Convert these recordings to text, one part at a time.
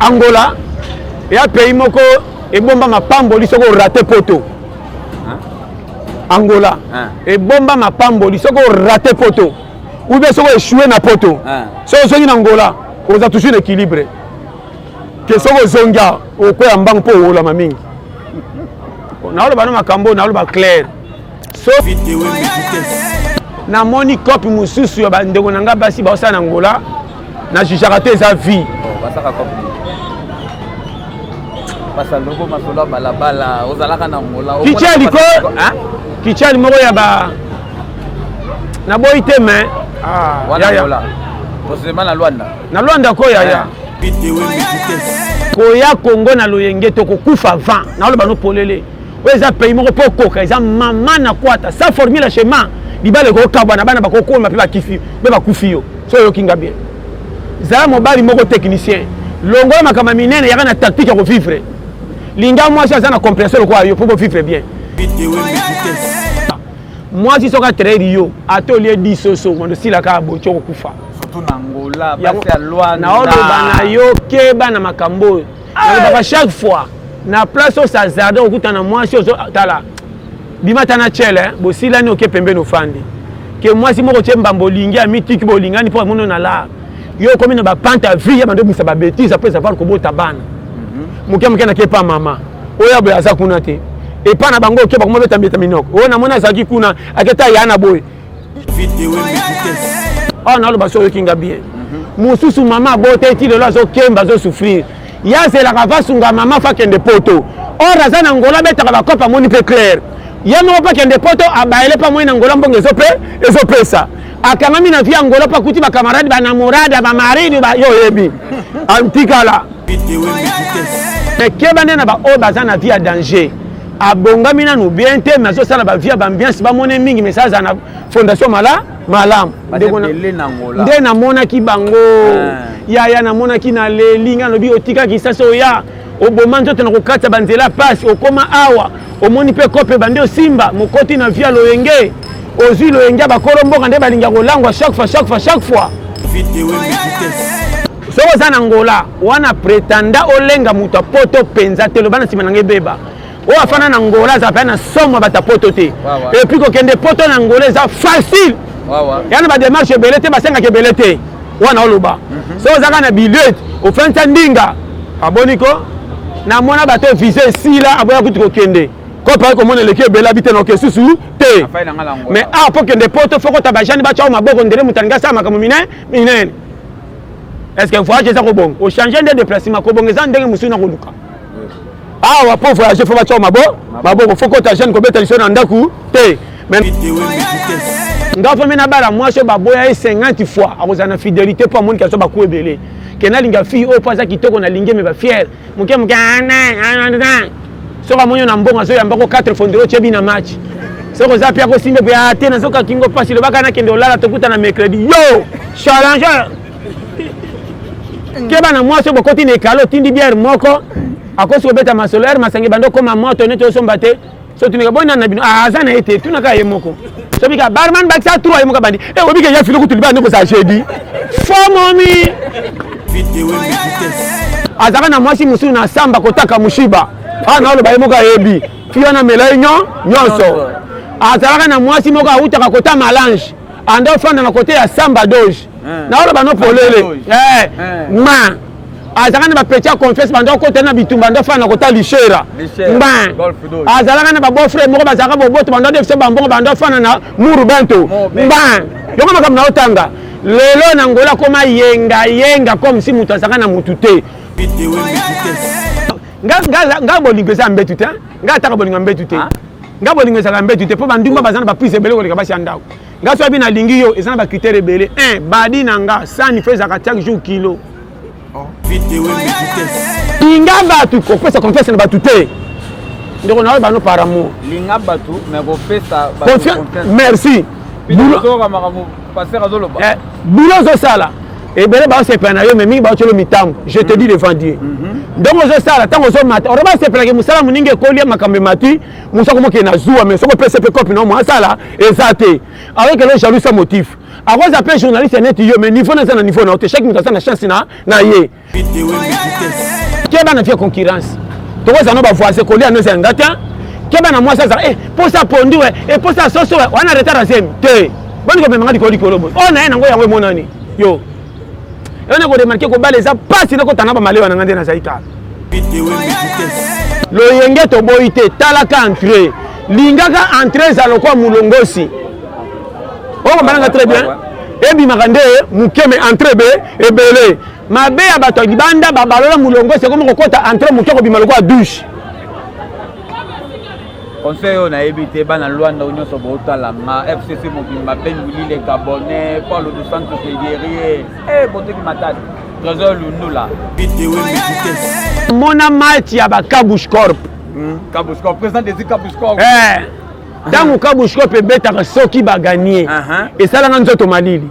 Angola ya pays moko et bomba mapamboli soko raté poto. Angola et bomba mapamboli soko raté poto. Ou bien soko échoué na poto. Soko zongi na Angola, on a toujours l'équilibre. Que soko zonga au quoi ambang po la mamingi. Na olo bana makambo na olo ba clair. Sauf na moni copie mususu ya bandeko nanga basi ba osana Angola na jijaraté za vie. Basaka copie. Basaloko masolo balabala ozalaka na Angola. Kichali ko, hein? Kichali moko ya ba na boite mais wana Angola. Posema na Luanda. Na Luanda ko ya. Ko ya Congo na loyenge to ko kufa vent. Na olo bano polele. Oza pays moko pokoka eza mama na kwata sa formule chemin libale ko kabana bana bakokoma pe bakifi be bakufi yo so yo kinga bien zala mobali moko technicien longo makama minene yaka na tactique ya ko vivre linga moi ça na compresseur ko yo pour vivre bien moi si soka traire yo atelier disoso mondo sila ka bocho ko kufa surtout na Angola basi ya Luanda na olo bana yo ke bana makambo na chaque fois na place au Sazada okutana mwasi ozo tala bimata na chele bo sila ni oke pembe no fandi ke mwasi moko chemba mbolingi ya mitiki bolingani po mono na la yo komi na ba panta vie ya bando misa ba bêtise après savoir ko bota bana muke na kepa mama oya bo aza kuna te e pa na bango ke ba ko mobeta mbeta minoko o na mona zaki kuna aketa yana boy oh na lo ba so yokinga bien mususu mama bote ti lelo azo kemba zo souffrir ya c'est la kavasunga mama fa kende poto or azana Angola betaka ba kopa moni pe clair ya mo pa kende poto abaele pa moni Angola mbonge ezo pesa akangami na via Angola pa kuti ba camarade ba namorada ba maridi ba yo yebi antikala mais keba nena ba o bazana via danger abongami na no bien te mais zo sala ba via ba ambiance ba moni mingi mais ça na fondation malam nde na mona ki bango ya na mona ki na lelinga no bi otika ki saso ya oboma nzoto na kokata banzela passe okoma awa omoni pe kope bande simba mokoti na via loyenge ozwi loyenge ba kolomboka nde balinga kolangwa chaque fois soko za na Angola wana pretenda olenga muto poto penza te lo bana sima na ngebeba o afana na Angola za pa na somo bata poto te et puis ko kende poto na Angola za facile yana ba démarche belete basenga ke belete wana oloba so zaka na billet ofensa ndinga aboniko na mona bato vise sila aboya kutu kende ko pa ko mona leke bela bite no kesusu te mais a po kende poto foko tabajani ba chauma boko ndele mutanga sama kama minene est-ce que faut acheter ça ko bon o changer de déplacement ko bongeza ndenge musuna ko luka wa po voyager fo ba chauma maboko foko ta jeune ko beta lisona ndaku te mais ngafa mena bala mwasho baboya 50 fois akozana fidélité pour monde qui so baku ebele kena linga fi o paza kitoko na linge me ba fier muke so ka monyo na mbonga so yamba ko 4 fondero chebi na match so ko zapia ko simbe be ate na so ka kingo pasi le baka na kende olala tokuta na mercredi yo challenge keba na mwasho bokoti ne kalo tindi bière moko akoso ko beta masolaire masangi bando koma moto neto so mbate so tunika bona na bino azana ete tunaka ye moko so bika barman baksa 3 ye moko bandi obika ya filo kutuliba ndeko sa jedi fo momi azaka na mwasi musu na samba kotaka mushiba na olo ba ye moko yebi fiyo na mela nyonso azaka na mwasi moko utaka kota malange ando fanda na kote ya samba doge na olo ba no polele ma azalaka na bapetia confiance bando kote na bitumba ndo fana kota lishera mba azalaka na babofre moko bazalaka boboto bando defse bambongo bando fana na muru bento mba yoko makambo na otanga lelo na Angola koma yenga comme si mutu azalaka na mutu te nga bolingo eza mbetu te nga ataka bolingo mbetu te nga bolingo ezalaka mbetu te mpo bandumba bazana na baprise ebele koleka basi ya ndako nga so abi na lingi yo eza na bakritere ebele badi na nga sani fo ezalaka chaque jour kilo linga batu kopesa confiance na batu te ndeko na bano par amour linga batu mais kopesa confiance merci boulot zo sala ebele ba se pena yo mais mingi ba chelo mitambo je te dis devant Dieu donc zo sala tango zo mata oroba se pena ke musala muninge kolia makambe mati musa ko moke na zuwa mais soko pesa pe copie no mo sala ezate avec le jaloux sans motif À cause appelé journaliste net yo mais niveau na ça niveau na chaque minute ça na chance na ye. Qui va na faire concurrence. To ça no ba voisin coller à nos ngata. Qui va na moi ça pour ça pondu et pour ça soso on a retard à sem. Te. Bonne ko memanga di ko lobo. On na ngo ya we monani. Yo. On a ko remarquer ko ba les a pas sino ko tana ba male wana ngande na saika. Lo yenge to boite talaka entrée. Lingaka entrée za lokwa mulongosi. Oh malanga très bien. Et bi magande mukeme entrée be et belé. Mabe ya bato libanda babalola mulongosi comme ko kota entrée mukeko bi maloko douche. Conseil on a évité bana Luanda union so botala ma FCC mobimba ben les Gabonais Paulo dos Santos les guerriers bonté qui matade trésor lunula mon match ya ba Kabush Corp président des Kabush Corp dans Kabush Corp et beta soki ba gagner et ça là nzoto malili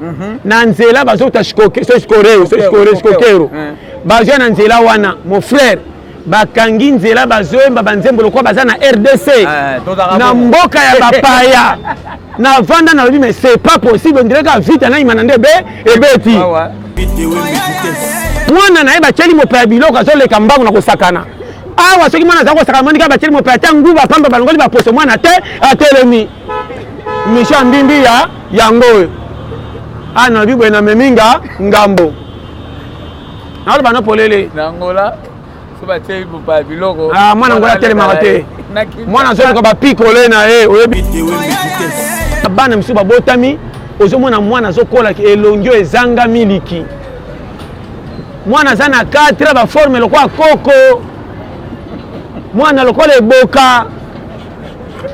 na nzela bazota skokero ba jeune nzela wana mon frère bakangi nzela bazoemba banzembo lokwa baza na RDC na mboka ya bapaya na vanda na lobi mais c'est pas possible on dirait que vite na imanande be ebeti mwana na eba cheli mopaya biloko azoleka mbangu na kosakana awa soki mwana za kosakana monika ba cheli mopaya ta nguba pamba balongoli ba poso mwana te atelemi misha mbimbi ya yango ana bibwe na meminga ngambo na bana polele na ngola mwana ngola telema te mwana zo ko ba pikole na oyebi bana msu ba botami ozomona mwana zo kola elongio ezanga miliki mwana za na 4 ba forme lokwa koko mwana lokola eboka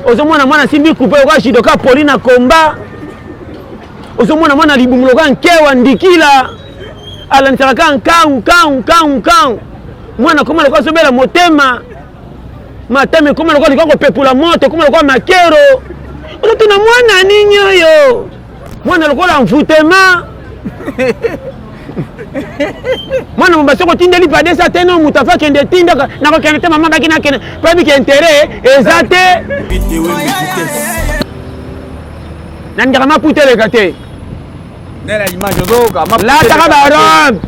ozomona mwana simbi coupe kwa shidoka Polina komba ozomona mwana libumu lokwa nkewa ndikila alantaraka nkau mwana koma lokwa sobela motema matame koma lokwa likoko pepula moto koma lokwa makero tuna mwana ninyo yo mwana lokwa mfutema mwana mbasoko tindeli padesa teno mutafa kende tinda na ko kende mama bakina kene pabi ke intérêt ezate nanga ma putele kate nela image zoka la takabarob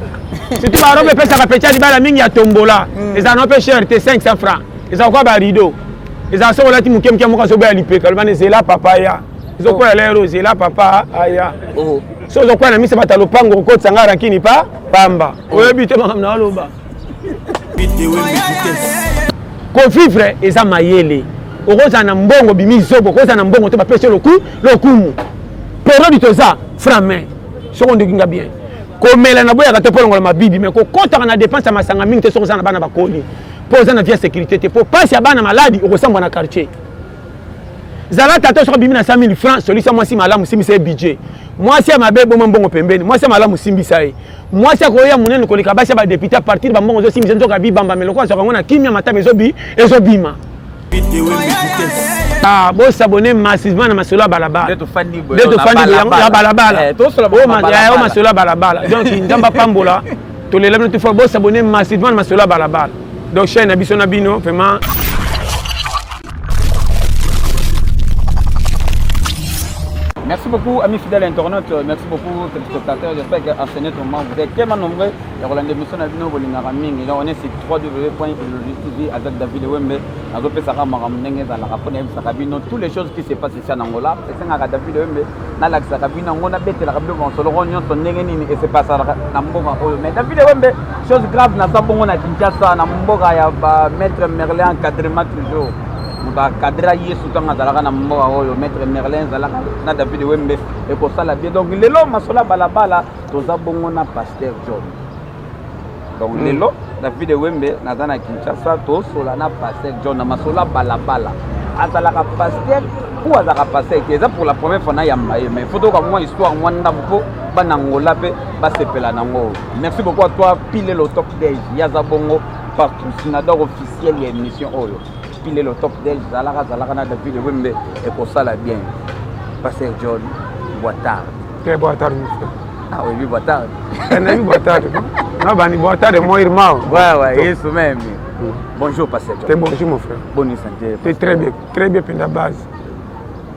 si tu barobe pesa ka pecha libala mingi ya tombola eza no pe cher te 500 francs eza kwa ba rideau eza so lati mukemke moka so ba lipeka lbane zela papaya zo kwa lero zela papa aya so zo kwa na misa batalo pango ko tsangara kini pa pamba oyebi te makamna aloba ko vivre eza mayele okoza na mbongo bimi zobo koza na mbongo to ba pesa lokumu pero bitoza frame so ko ndinga bien komela na boya ka te polongola mabibi mais ko kota na dépense masanga mingi te so ko na bana bakoli poza na via sécurité te po passe ya bana maladi okosamba na quartier zala tato so bimi na 5000 francs solisa moi si malamu simbi se budget moi si mabe bo mbongo pembeni moi si malamu simbi sai moi si ko ya munene ko lika basi ba député à partir ba mbongo zo simbi nzo ka bi bamba meloko so ngona kimia matame ezobima bo s'abonner massivement na masolo balabala de to fandi ya balabala o masolo balabala donc ndamba pambola to le lebe to fo bo s'abonner massivement na masolo balabala donc chaîne biso na bino vraiment. Merci beaucoup, amis fidèles internautes. Merci beaucoup, téléspectateurs. J'espère qu'à ce moment, vous êtes tellement nombreux. Il y aura une émission à Bino Bolingaraming. Et là, on est sur www.illogic.tv avec David Wembe. On a fait ça à toutes les choses qui se passent ici en Angola. C'est ça, David Wembe. Dans la Carabine, on a bêté la Rabine, on se le rend, on se et c'est pas ça. Mais David Wembe, chose grave, on a ça, on a Kinshasa, on a maître Merlin, encadrement toujours. Muta kadra yesu tanga zalaka na mboka oyo maître Merlin zalaka na David Wembe et ko sala bien donc lelo masola balabala toza bongo na pasteur John donc lelo David Wembe na zana Kinshasa to sola na pasteur John na masola balabala azalaka pasteur ou azalaka pasteur qui est pour la première fois na yamba mais photo comme moi histoire moi ndampo banangola pe ba sepela nango. Merci beaucoup à toi pile le top day yaza bongo partout synador officiel et émission oyo pile le top d'elle zalaka na David Wembe et pour ça la bien pasteur John Boitard très Boitard ah oui Boitard on Boitard non bani Boitard de moi irmão ouais yesu même bonjour pasteur John bonjour mon frère bonne santé t'es très bien penda base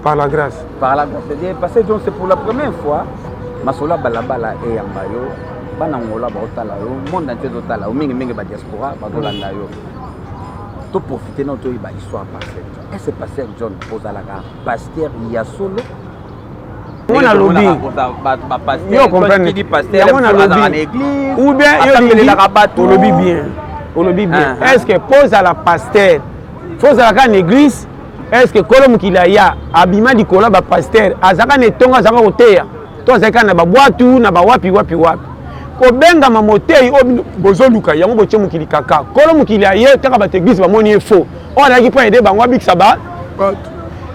par la grâce c'est-à-dire pasteur John c'est pour la première fois Masola balabala et Yambayo, Banangola, Baotalayo, monde entier d'Otala, Mingi ba diaspora, Badolandayo. Tout profiter de notre histoire pasteur. Est-ce que pasteur John Ozalaga, pasteur Yasolo? On a lobby. Yo comprendre. On a lobby. Ou bien on lobby bien. On lobby bien. Est-ce que pose à la pasteur? Pose à la église. Est-ce que kolom kilaya abima di kola ba pasteur azaka ne tonga zaka oteya. To azaka na ba boatu na ba wapi. Ko benga mamotei o bozoluka yango boche mukili kaka. Kolom kilaya taka ba église ba moni faux. On a qui pas aider ba ngwa bikisa ba.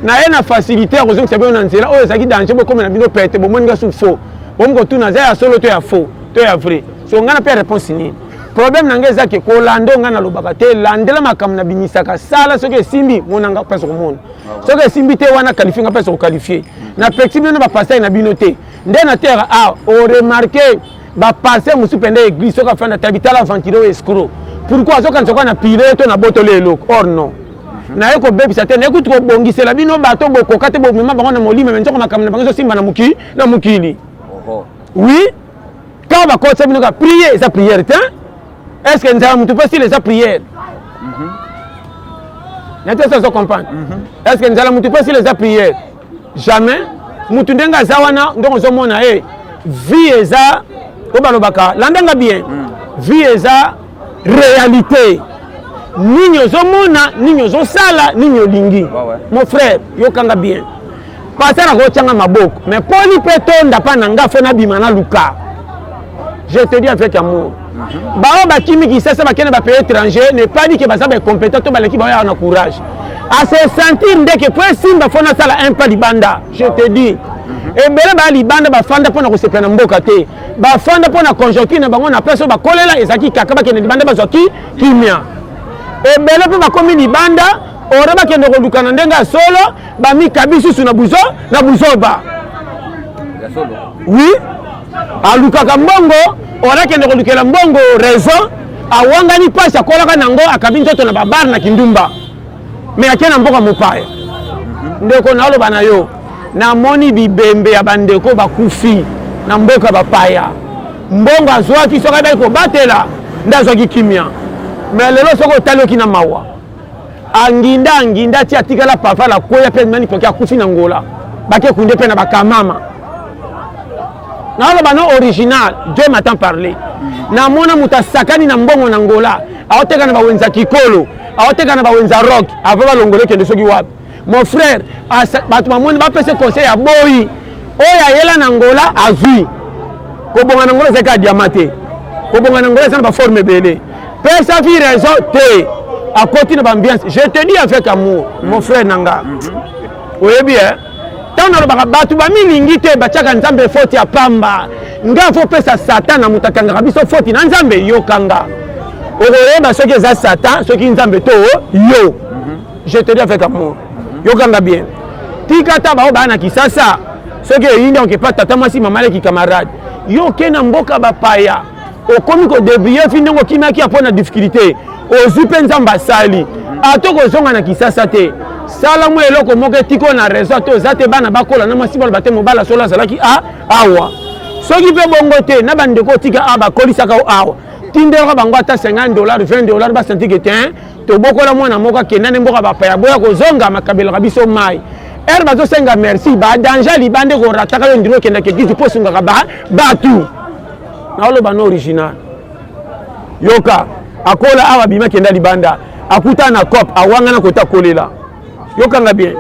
Na ena facilité raison que ça bien en zela o ezaki danger comme na bino pete bo moninga sou faux. Bon ko tuna za ya solo to ya faux, to ya vrai. So ngana pe réponse ni. Problème nanga ezaki ko lando ngana lobaka te landela makam na bimisaka sala soki simbi monanga pesa ko mona. Soki simbi te wana qualifier nga pesa ko qualifier. Na flexible na ba passer na bino te. Nde na terre a o remarquer ba passer musu pende église soki afanda tabitala ventilo escroc. Pourquoi soki nzoka na pile to na botole eloko? Or non. Na yeko bebisa te na ekuti ko bongisela bino bato bokoka te bomema bango na molime mais nzoko makamna bango simba na mukili. Oui. Quand va côté bino ka prier, ça prière te. Est-ce que nous avons tout passé les prières? N'est-ce pas ça comprendre? Est-ce que nous allons tout passer les prières? Jamais. Mutundenga zawana donc on mona vie eza obalobaka landanga bien. Vie eza réalité. Ninyo zomona, ninyo zosala, ninyo lingi. Mon frère, yokanga bien. Passer na kochanga maboko, mais poli petonda pa nanga fona bimana luka. Je te dis avec amour. Bao bakimi qui sait ça bakene ba pays étranger n'est pas dit que ba ça ba compétent to ba l'équipe ba na courage. À se sentir dès que pour simba fona sala un pas libanda, je te dis. Et bele ba libanda ba fanda pona ko sepena mboka te. Ba fanda pona conjoncture na bango na peso ba kolela ezaki kaka ba kene libanda ba zoki kimia. Et bele pe ba komi libanda ora ba kene ko lukana ndenga solo ba mi kabisu na buzoba. Ya solo. Oui. Alukaka mbongo ora kende kolukela mbongo raison awangani pasi akolaka nango akabi nzoto na babar na kindumba mais akena mboka mopaya ndeko naloba na yo na moni bibembe ya bandeko bakufi na mboka bapaya mbongo azwaki soka bai ko batela ndazwaki kimia mais lelo soko taloki na mawa anginda ti atikala papa la koya pe mani poki akufi na ngola bake kunde pe na bakamama. Na oloba no original, Dieu m'attend parler. Na mona muta sakani na mbongo na ngola, aoteka na bawenza kikolo, aoteka na bawenza rock, avaba longole kende soki wapi. Mon frère, batu mamoni ba pese conseil ya boyi. Oya yela na ngola azui. Ko bonga na ngola zeka diamante. Ko bonga na ngola sana ba forme belé. Pesa fi raison te. À côté de l'ambiance, je te dis avec amour, mon frère nanga. Oui bien. Tant na lobaka batu ba milingi te bachaka nzambe foti ya pamba nga fo pesa satan na mutakanga biso foti na nzambe yokanga okoyeba soki eza satan soki nzambe to yo. Je te dis avec amour yokanga bien tika ta bao bana kisasa soki eyinde okepa tata mwasi mama leki camarade yo kena mboka bapaya okomi ko débrouiller fi ndongo kimaki apona difficulté ozwi pe nzambe asali atoko zonga na kisasa te. Sala mo eloko moko tiko na raison to zate bana bakola na masiba bate mobala sola zalaki awa soki pe bongo te na bandeko tika aba kolisa ka awa tindero bango ata $50 $20 ba senti que ten to bokola mwana moko kenane mboka bapaya boya ko zonga makabela biso mai bazo senga merci ba danger libande ko rataka yo ndiro kenda ke gizi posunga ka batu na olo bano original yoka akola awa bima kenda libanda akuta na cop awanga na kota kolela yokanga bien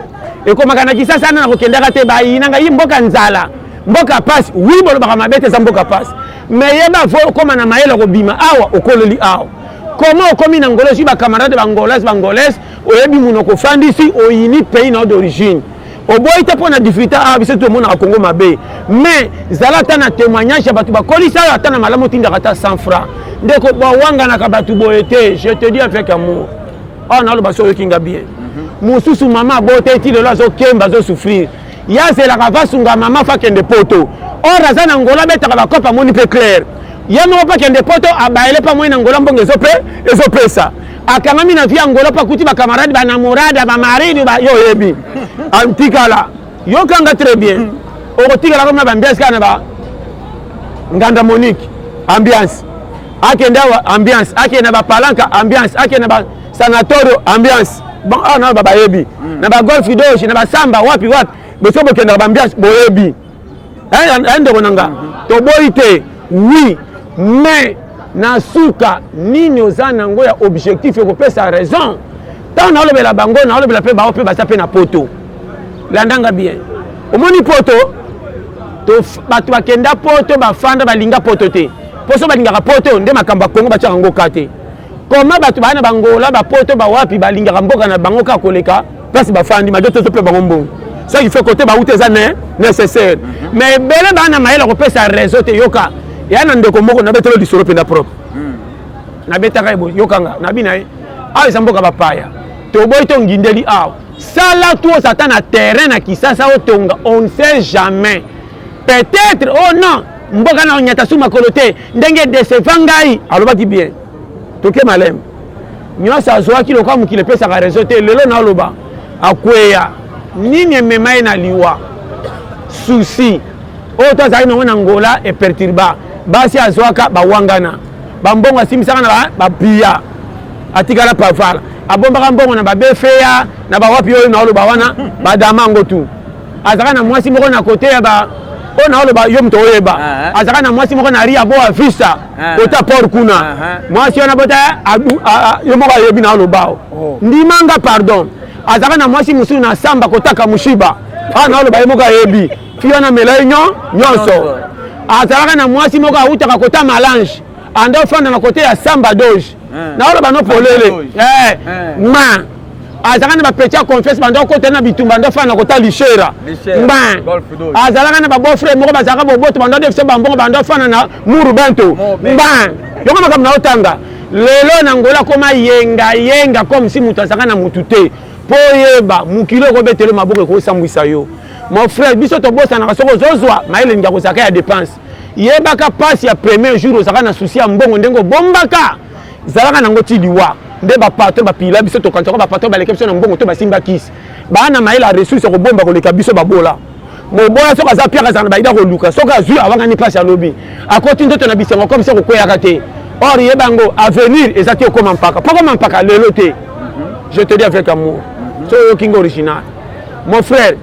ekomaka na kisasa na kokendaka te bayinanga yi mboka nzala mboka passe oui bolo baka mabete za mboka passe mais yeba fo koma na mayela ko bima awa okoleli awa comment okomi na ngolesi ba camarade bangolese oyebi munoko fandisi oyini pays na d'origine oboyi te pona difficulté biso to mona Congo mabe mais zala ta na témoignage batu bakolisa ata na malamu tindaka ta 100 francs ndeko bawanga na kabatu boyete. Je te dis avec amour on a le baso yokinga bien. Mususu mama bote ti lelo zo kemba zo souffrir ya zela ka vasunga mama fa kende poto ora za na ngola beta ka bakopa moni pe clair ya mo pa kende poto abaele pa moni na ngola mbonge ezo pesa akangami na via ngola pa kuti ba camarade ba namorada ba maridi ba yo yebi antikala yo kanga très bien o tika la comme ba mbias kana ba nganda Monique ambiance akenda ambiance akenda ba palanka ambiance akenda ba sanatorio ambiance bon na ba bayebi na ba golf doge na ba samba wapi beso bokenda ba ambiance boyebi ndo bonanga to boite oui mais na suka nini ozana ngo ya objectif ko pesa raison tant na olobela bango na olobela pe ba pe ba na poto landanga bien omoni poto to batu bakenda poto bafanda balinga poto te poso balingaka poto nde makamba Kongo batiaka ngo kate koma batu bana bangola bapoto bawapi balingaka mboka na bango ka koleka place bafandi majoto to pe bango mbongo ça il faut côté ba outé ça nécessaire mais bele bana maela ko pesa réseau te yoka yana ndeko moko na betelo lisoro penda propre na betaka ebo yokanga na bina awa zamboka bapaya to boy to ngindeli awa sala tu satan na terrain na kisasa otonga on ne sait jamais peut-être oh non mboka na nyata suma kolote ndenge décevant ngai alobaki bien toke malem nyosa azwaki loka mukile pesa ka réseau te lelo na loba akweya nini memai na liwa souci oto azali na Angola et perturba basi azwaka bawangana bambongo asimisaka na bapia atikala pavala abombaka mbongo na babefeya na bawapi oyo na oloba wana badamango tu azaka na mwasi moko na kote ya ba ona oloba yo mto oyeba azaka na mwasi moko na ria bo afisa ota por kuna mwasi ona bota yo moko yebi na oloba ndimanga pardon azaka na mwasi musu na samba kotaka mushiba na oloba yo moko yebi fiona melainyo nyonso azaka na mwasi moko utaka kota malange ando fanda na kote ya samba doge na oloba no polele ma azalaka na bapetia confesse bando kote na bitumba ndo fana kota lishera mba azalaka na babofre moko bazalaka boboto bando defse bambongo bando fana na muru bento mba yoko makambo na otanga lelo na ngola koma yenga comme si mutu azalaka na mutu te po yeba mukilo ko betelo maboko ko sambwisa yo mon frère biso to bosa na kasoko zozwa maile ngia ko saka ya dépense yebaka passe ya premier jour ozalaka na souci ya mbongo ndengo bombaka zalaka nango tiliwa nde bapato bapila biso to kanto bapato baleke biso na mbongo to basimba kisi bana maila ressource ko bomba ko leka biso babola mobola soka za piaka za baida ko luka soka zui awanga ni place ya lobby akoti ndoto na bisengo comme ça ko kweyaka te or yebango avenir ezati okoma mpaka poko mpaka lelo te je te dis avec amour so king original mon frère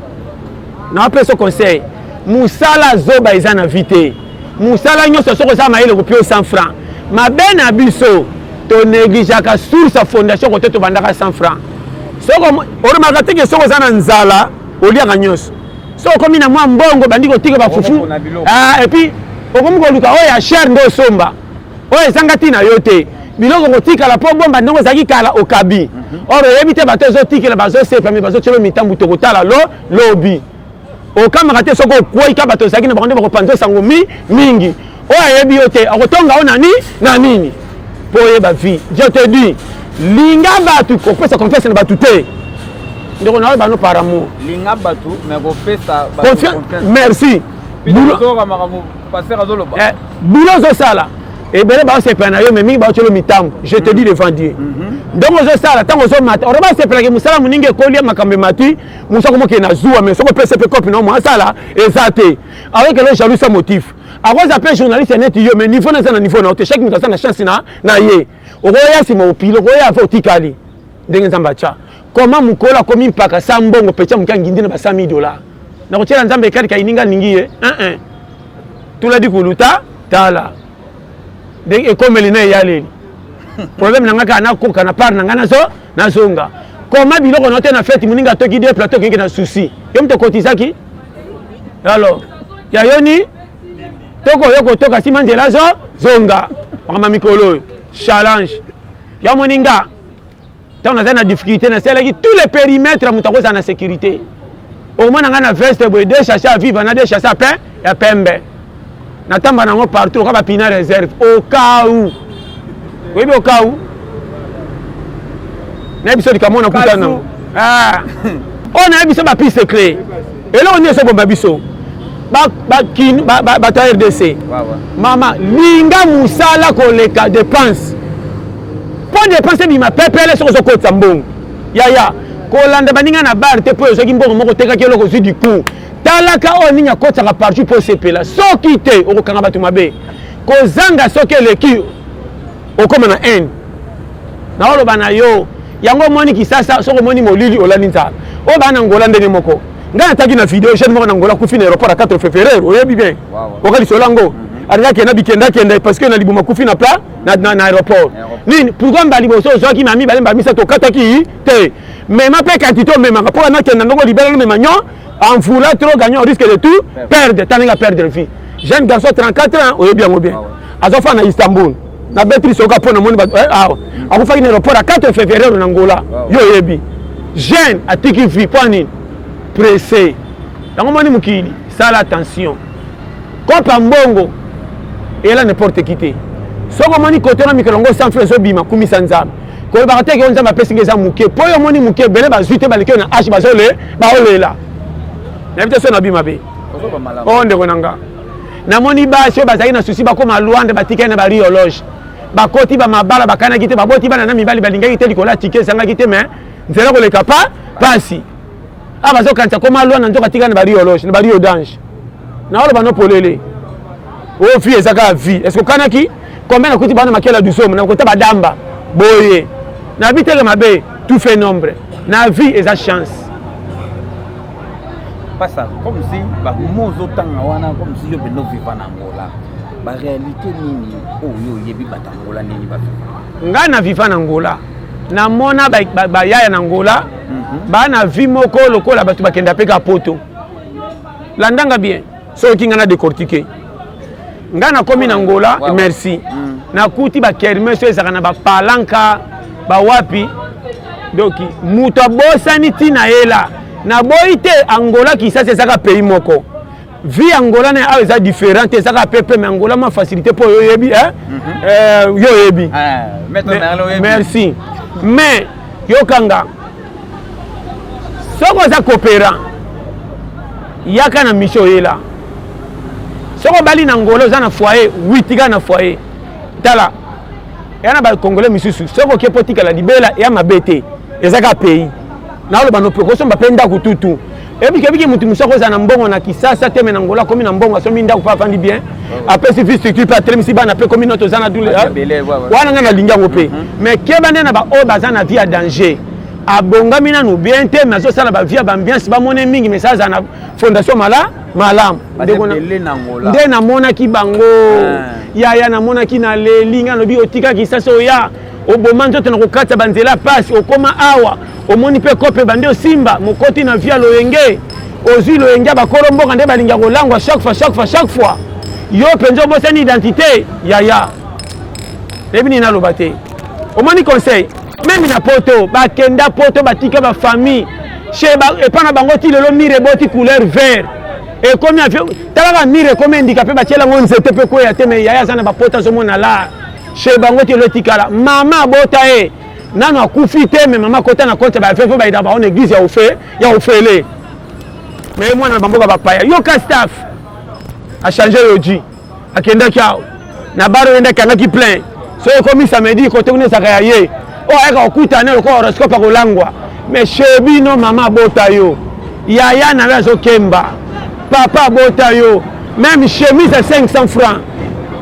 na pe ce conseil musala zoba ezana vite musala nyoso soko za maile ko pio 100 francs mabena biso to négligaka sur sa fondation côté to bandaka 100 francs soko orumaka teke soko za na nzala oliaka nyonso soko mina mwa mbongo bandiko tika bafufu et puis okomuko luka oya cher ndo somba oya zangati na yote biloko kotika la po bomba ndongo zaki kala okabi oro yebite bato zo tikela bazo sepa mi bazo chelo mitambu to kotala lobi okamaka te soko kwoi ka bato zaki na bango bako panzo sango mingi oya yebi yote akotonga ona na nini poye ba vie je te dis linga batu ko pesa confesse na batu te ndeko na ba no par amour linga batu mais ko pesa confiance merci bulo zo ka makamu passer azolo ba bulo zo sala et bele ba se pena yo mais mingi ba chelo mitambo je te dis devant Dieu donc zo sala tango zo mata oroba se pena ke musala muninge kolia makambe mati musako moke na zuwa mais soko pesa pe copie no mo sala ezate avec le jaloux sa motif avant d'après journaliste net yo mais niveau na niveau na te chaque mutu na chance na ye okoya si mo pilo okoya avo tikali ndenge nzamba cha comment mukola komi mpaka sambongo pecha mukangi ndina ba $100,000 na kochela nzambe kali kaininga ningiye tu la dikuluta tala ndenge ekomeli na yaleli problème nanga kana koka na par nanga na zonga comment biloko note na fête muninga toki deux plateau kenge na souci yo mto kotizaki alors ya yoni toko yoko toka simanzela zonga mama mikolo challenge ya moninga tant on a une difficulté na c'est là tous les périmètres mutako za na sécurité au moins na veste boy deux chasser à vivre na deux chasser à pain ya pembe na tamba nango partout ka ba pina réserve au cas où oui au cas où na biso dikamona kutana on a biso ba piste secret et là on est so bomba biso ba ta RDC mama linga musala koleka dépense pour dépenser bima pepele sur zo kota mbongo ya kolanda baninga na bar te po soki mbongo moko tekaki eloko zwi du coup talaka oyo nini akotaka partout mpo sepela soki te okokanga bato mabe kozanga soki eleki okoma na haine naoloba na yo yango omoni kisasa soki omoni molili olandi nzala oyo baa na ngola ndenge moko ngai nataki na video jeune moko na ngola kufi na aéroport à 4 février oyebi bien okalisolo yango alinga kenda bikenda parce que na libuma kufi na pla na aéroport nini pourquoi mbali boso ozwaki mami bale mbamisa tokataki te mema mpe quantité omemaka mpo anakenda ndongo libela nomema nyo en voulant trop gagner on risque de tout perdre taninga perdre vie jeune garçon 34 ans oyebi yango bien azofa na Istanbul na betri soka pona moni ba akufaki na aéroport à 4 février na Angola yo yebi jeune atiki vie poni pressé yango moni mukili sala attention kopa mbongo et là n'importe qui te soko moni côté na mikolongo sans frais obima kumisa nzamba ko ba teke nzamba pesi ngeza muke po yo moni muke bele ba zuite ba lekena h bazole ba olela na bité so na bima be o ndeko nanga na moni ba so bazaki na souci ba koma Luanda batika na ba riologe ba koti ba mabala bakana kite ba boti bana na mibali balingaki te likola tike sanga kite mais nzela ko leka pa pasi aba zo kanta koma Luanda nzoka tika na ba riologe na ba rio dange na olo bano polele o vie ezaka vie est-ce que kanaki combien na kuti bana makela du somme na kota badamba boye na bitele mabe tout fait nombre na vie eza chance pas ça comme si ba mozo tanga wana comme si yo beno vivant na Angola ba réalité nini oyo yebi batangola nini ba nga na vivant na Angola na mona ba yaya na Angola ba na vie moko lokola batu bakenda peka poto landanga bien so kinga na décortiquer nga na komi na Angola merci na kuti ba kermeso ezaka na ba palanka ba wapi donc muto bosani tina yela na boite Angola kisasa ezaka pays moko vie Angola na a eza différente ezaka pepe mais Angola ma facilité pour yo yebi yo yebi merci mais yo kanga soko za coopérant yaka na mission yela soko bali na Angola za na foyer 8 ga na foyer tala yana ba congolais misusu soko ke potika la libela ya mabete ezaka pays na lo bano poko ba penda kututu ebiki mutu musoko za na mbongo na kisasa teme na Angola komi na mbongo so minda kupa fandi bien après si structure pa telemisi bana pe komi noto za na dule wana nga na linga ngope mais keba na ba o baza na vie à danger abongami na no bien te mais so sala ba vie ba ambiance ba mone mingi mais ça za na fondation malam nde na mona ki bango ya na mona ki na lelinga no bi otika kisasa oya oboma nzoto na kokata banzela pasi okoma awa omoni pe kope bande osimba mokoti na via loyenge ozwi loyenge bakolomboka nde balinga kolangwa chaque fois yo penzo bosani identité yaya ebini naloba te omoni conseil même na poto bakenda poto batika ba famille chez ba epana bango ti lelo mire boti couleur vert et combien talaka mire combien handicapé batiela ngo nzete pe ko ya te mais yaya sana ba pota zo mona la chez bango ti lotikala mama bota e nano akufi te mais mama kota na kota ba fefo ba ida ba on église ya ofele mais moi na bamboka ba paya yo ka staff a changer yoji akenda kyao na baro enda kanga ki plein so komi samedi kote une saka ye o eka okuta ne ko horoscope ko langwa mais chebi no mama bota yo yaya na razo kemba papa bota yo même chemise à 500 francs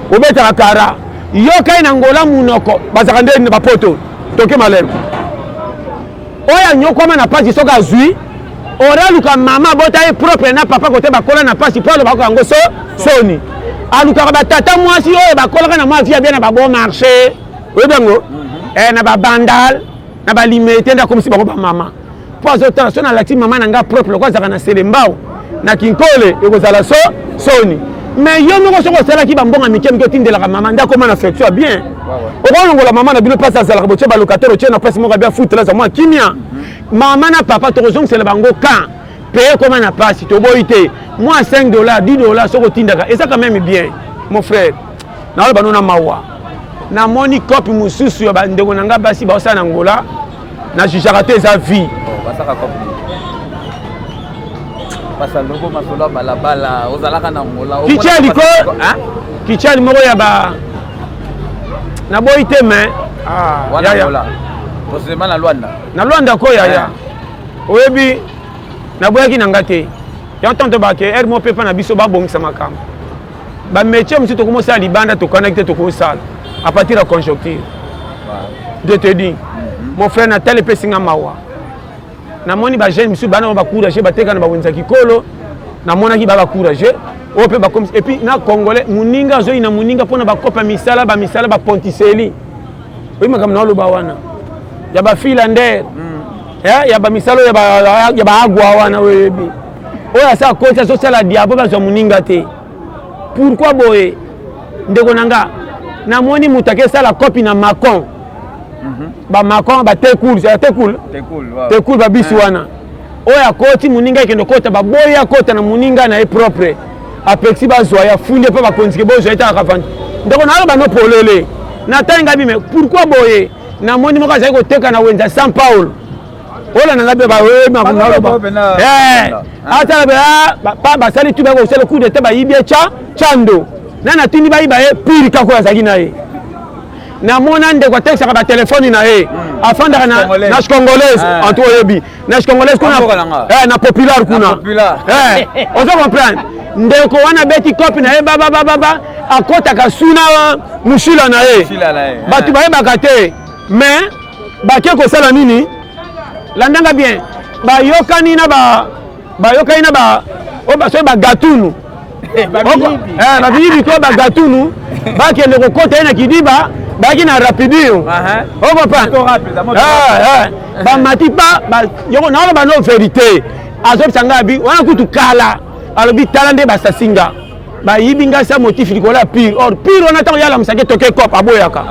obeta kara yo kai na Angola munoko bazaka nde ba poto toke malem oya nyoko na pasi soka zui oraluka mama bota e propre na papa kote bakola na pasi palo bako yango soni aluka ba tata mwasi oyo bakola na mwa via bien na ba bon marché obengo na ba bandal na ba limité nda comme si bako ba mama pozo tala sona lati mama na nga propre kwa zaka na selembao na kinkole ekozala soni mais yo moko soko sala ki bambonga mikemike tindela ka mama nda koma na affection bien okolongola mama na bino place azala boche ba locataire oche na place moko bien foot la za moi kimia mama na papa tozong sela bango ka payer koma na passe to boité moi 5 dollars 10 dollars soko tindaka et ça quand même bien mon frère na wala banona mawa na moni copie mususu ya bandeko nanga basi ba osana Angola na jujaraté za vie basaka copie basaloko masolo balabala ozalaka na Angola kichali moko ya ba na boite mais wana Angola posema na Luanda ko yaya oyebi naboyaki na nga te ya tonto bake er mo pepa na biso babongisa makambo bamétier mosusu tokomosala libanda tokandaki te tokosala à partir ya conjoncture je te dis mon frère Natal epesinga mawa namoni bajeune misusu bana bacourage bateka na bawenza kikolo namonaki bacourage oyo mpe bakomisi et puis na congolais moninga azoyi na moninga mpona bakopa misala bapontiseli oyi makambo na oloba wana ya bafilander ya bamisala ya baagwa wana oyebi oyo asa koti azosala diabo bazwa moninga te pourquoi boye ndeko na nga namoni moto akesala kopi na Macron Macron tekul babisi wana oyo akoti moninga ekende kota baboya kota na moninga na ye propre apexi bazwa ya funde mpe bakonzike bozwa etaka fandi ndeko na aloba no polele natangi bime pourquoi boye namoni moko azali koteka na wenza Saint Paul ola na ngabe basali tu bakosala coup d'état bayibie chando nana tindi bayiba ye pire kako azali na ye namona ndeko atekisaka batelefoni na ye afandaka na congolaise anto oyebi na congolaise na populaire kuna ozo comprendre ndeko wana beti kopi na ye babababa akotaka suna mushila na ye bato bayebaka te mais bake kosala nini landanga bien bayokani na soki bagatunu babiyibi to bagatunu bakende kokota ye na kidiba baki na rapidio bamati pa naoloba no verité azobisanga abi wana kutu kala alobi tala nde basasinga bayibi nga sa motif likolo ya pire or pire wana ntango yalamusaki toke kope aboyaka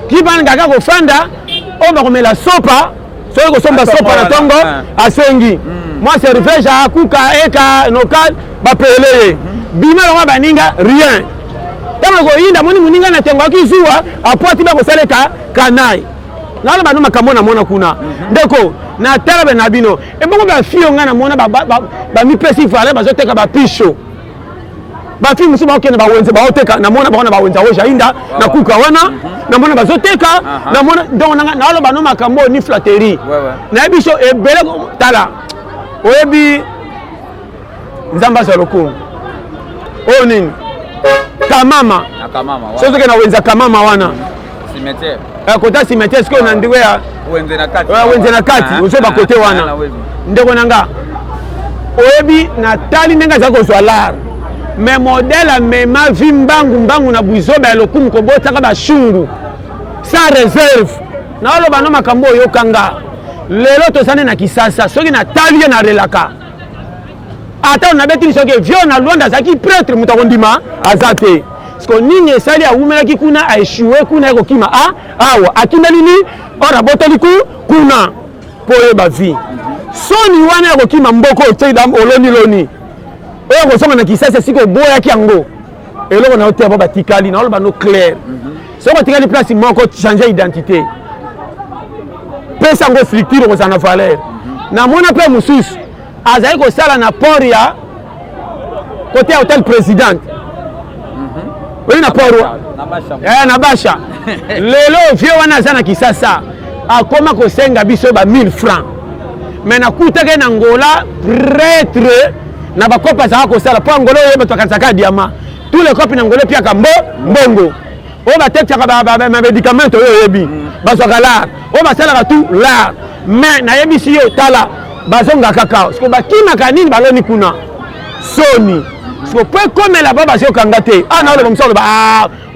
kibana kaka kofanda oyo bakomela sopa soki kosomba sopa na ntongo asengi mwa servege akuka eka nokal bapele ye bima longo baninga rien ntango koyinda moni moninga na tengo akizuwa apwati bakosaleka kanai naloba no makambo namona kuna ndeko natala be na bino ebongo bafio nga namona bamipesi vale bazoteka bapisho bafi musu bakende bawenze baoteka namona bakona bawenza oja inda na kuka wana namona bazoteka namona ndongo naloba no makambo ni flatterie na biso ebele tala oyebi nzamba za lokumu oyo nini kamama soki na wenza kamama wana cimetière kota cimetière sikoyo na ndiko ya wenze na kati ozo bakote wana ndeko na nga oyebi natali ndenge azali kozwa lar mais modèle amema vi mbangu na bwizoba ya lokumu kobotaka bashungu sans réserve naoloba no makambo oyokanga lelo tozane na kisasa soki natali ye na relaka ata nabetili soki vio na Luanda azalaki prêtre moto akondima aza te parceke nini esali awumelaki kuna aeshue kuna ekokima awa akimeli nini or abotoli kuna mpo oyeba vi soni wana ekokima mboko otyeidam oloniloni oyo kosonga na kisasa siko oboyaki yango eloko na oteya po batikali naoloba no clair soki otikali place moko change identité pesa yango structure okozala na valeur namona mpe mosusu azali kosala na port ya kote ya hotel président oyi na port na basha lelo vie wana aza na kisasa akoma kosenga biso ba 1000 francs mais nakutaki na ngola prêtre na bakopa azalaka kosala mpo angola oyo bato bakanisaka diama tous les cope na ngola epiaka mbongo oyo batekisaka bamédicamente oyo oyebi bazwaka lar oyo basalaka tout lar mais nayebisi yo tala bazonga kaka siko bakimaka nini baloni kuna soni siko po ekomela ba bazokanga te naoloba mosu aloba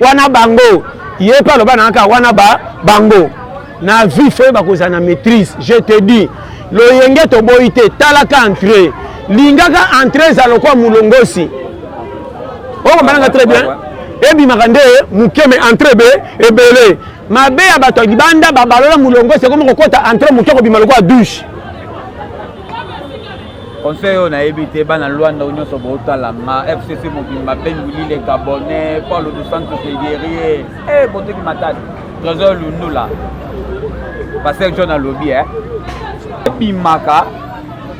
wana bango ye mpe aloba nanga wana bango na vif oyo bakozala na maîtrise je te dis loyenge toboyi te talaka entré lingaka entré ezala lokwa mulongosi okombananga très bien ebimaka nde mokeme entré ebele mabe ya bato ya libanda babalola mulongosi ekoma kokota entré moke kobima lokwa douche conseil oyo nayebi te bana Luanda nyonso botalama FCC mobimba Bengulile Gabonais Paulo dos Santos Guerrier boteki matadi Trésor Lundula Pasteur John alobi ebimaka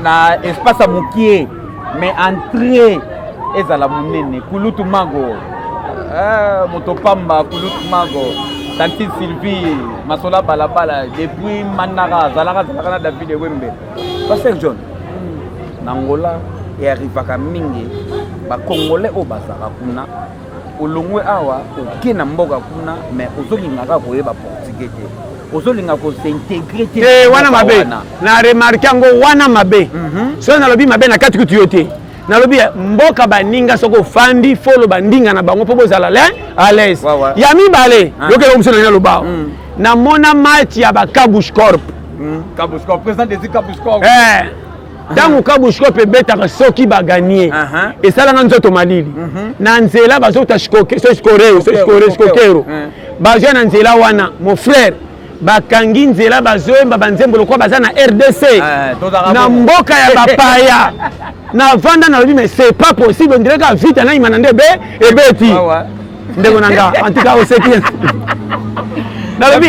na espace ya mokie mais entrée ezala monene kulutu mago moto pamba kulutu mago Tantine Sylvie Masola balabala depuis Manara zalaka na David Wembe Pasteur John, Nangola et arrivaka mingi ba Congolais au bazaka kuna olongwe awa okena mboka kuna mais ozolingaka koyeba portugais te ozolinga ko s'intégrer te wana mabe na remarquer ngo wana mabe so na lobi mabe na kati kutu yote na lobi mboka baninga soko fandi folo bandinga na bango po bozala à l'aise ya mibale yokelo msona na lobao na mona match ya ba Kabush Corp président des Kabush Corp Dans Kabush Corp betaka soki ba gagner et ça là nzoto malili na nzela bazota skokero baje na nzela wana mon frère bakangi nzela bazoemba banzembo lokwa baza na RDC na mboka ya bapaya na vanda na lobi mais c'est pas possible on dirait que vite na imanande be ebeti ndeko nanga antika oseki na lobi